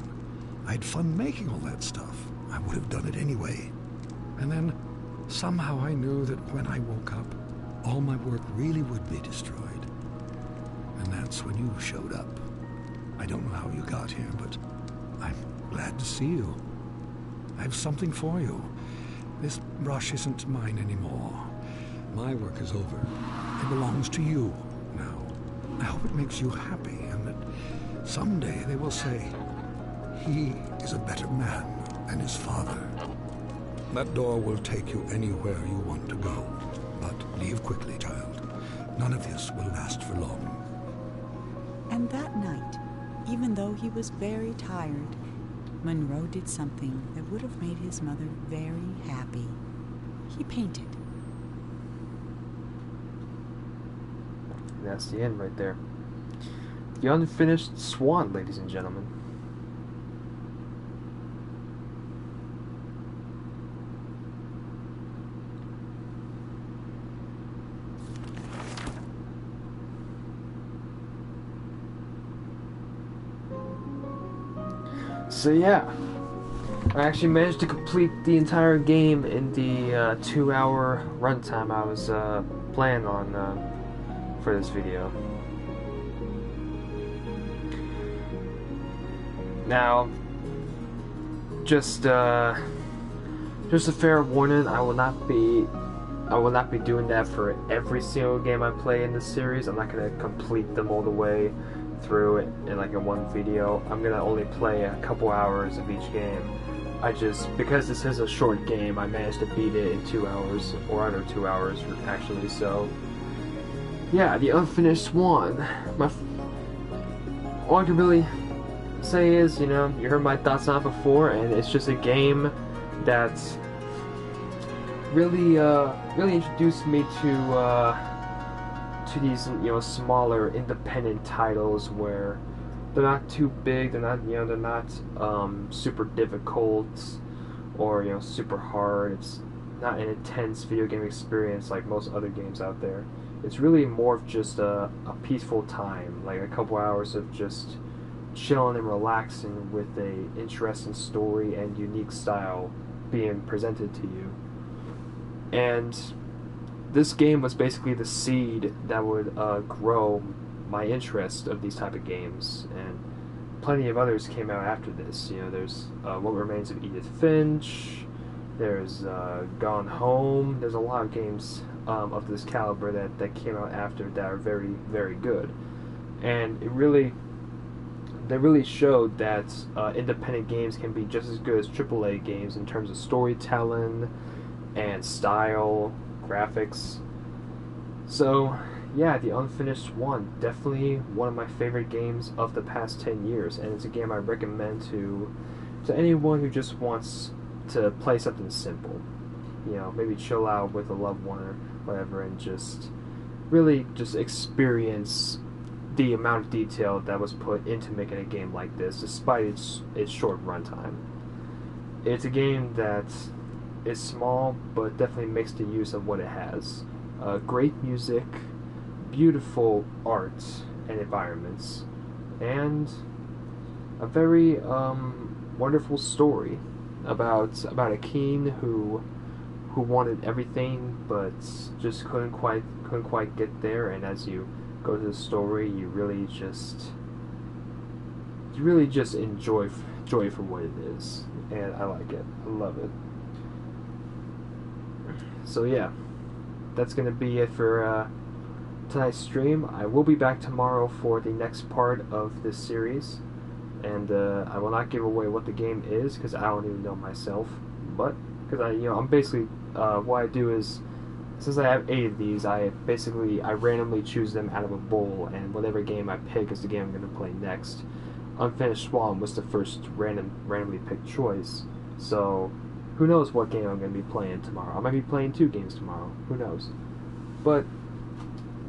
[SPEAKER 4] I had fun making all that stuff. I would have done it anyway. And then, somehow I knew that when I woke up, all my work really would be destroyed. And that's when you showed up. I don't know how you got here, but I'm glad to see you. I have something for you. This brush isn't mine anymore. My work is over. It belongs to you now. I hope it makes you happy, and that someday they will say, he is a better man than his father. That door will take you anywhere you want to go. But leave quickly, child. None of this will last for long.
[SPEAKER 2] And that night, even though he was very tired, Monroe did something that would have made his mother very happy. He painted.
[SPEAKER 1] And that's the end right there. The unfinished Swan, ladies and gentlemen. So yeah, I actually managed to complete the entire game in the 2-hour runtime I was planning on for this video. Now, just a fair warning: I will not be doing that for every single game I play in this series. I'm not gonna complete them all the way through it in one video. I'm gonna only play a couple hours of each game. Because this is a short game, I managed to beat it in 2 hours, or under 2 hours actually. So yeah, the unfinished Swan. All I can really say is, you heard my thoughts on it before, and it's just a game that's really introduced me to these smaller independent titles where they're not too big. They're not super difficult or super hard. It's not an intense video game experience like most other games out there. It's really more of just a peaceful time, like a couple hours of just chilling and relaxing with a interesting story and unique style being presented to you. And this game was basically the seed that would grow my interest of these type of games, and plenty of others came out after this. There's What Remains of Edith Finch, there's Gone Home. There's a lot of games of this caliber that came out after that are very, very good, and they really showed that independent games can be just as good as AAA games in terms of storytelling and style, graphics. So yeah, The Unfinished Swan, definitely one of my favorite games of the past 10 years, and it's a game I recommend to anyone who just wants to play something simple. Maybe chill out with a loved one or whatever, and just really just experience the amount of detail that was put into making a game like this, despite its short runtime. It's a game that is small, but definitely makes the use of what it has. Great music, beautiful art and environments, and a very wonderful story about a keen who wanted everything but just couldn't quite get there. And as you go to the story, you really just enjoy it for what it is, and I like it. I love it. So yeah, that's gonna be it for tonight's stream. I will be back tomorrow for the next part of this series, and I will not give away what the game is because I don't even know myself. But because I'm basically what I do is, since I have 8 of these, I randomly choose them out of a bowl, and whatever game I pick is the game I'm going to play next. Unfinished Swan was the first randomly picked choice, so who knows what game I'm going to be playing tomorrow. I might be playing 2 games tomorrow, who knows. But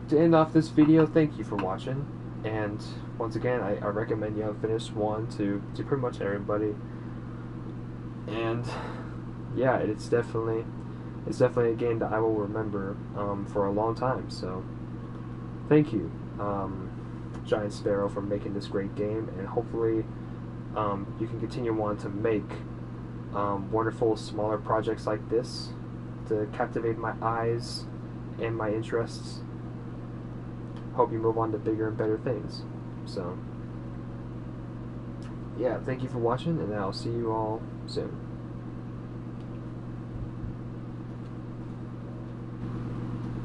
[SPEAKER 1] to end off this video, thank you for watching, and once again, I recommend Unfinished Swan to pretty much everybody. And yeah, it's definitely a game that I will remember for a long time. So thank you, Giant Sparrow, for making this great game, and hopefully you can continue on to make wonderful smaller projects like this to captivate my eyes and my interests. Hope you move on to bigger and better things. So yeah, thank you for watching, and I'll see you all soon.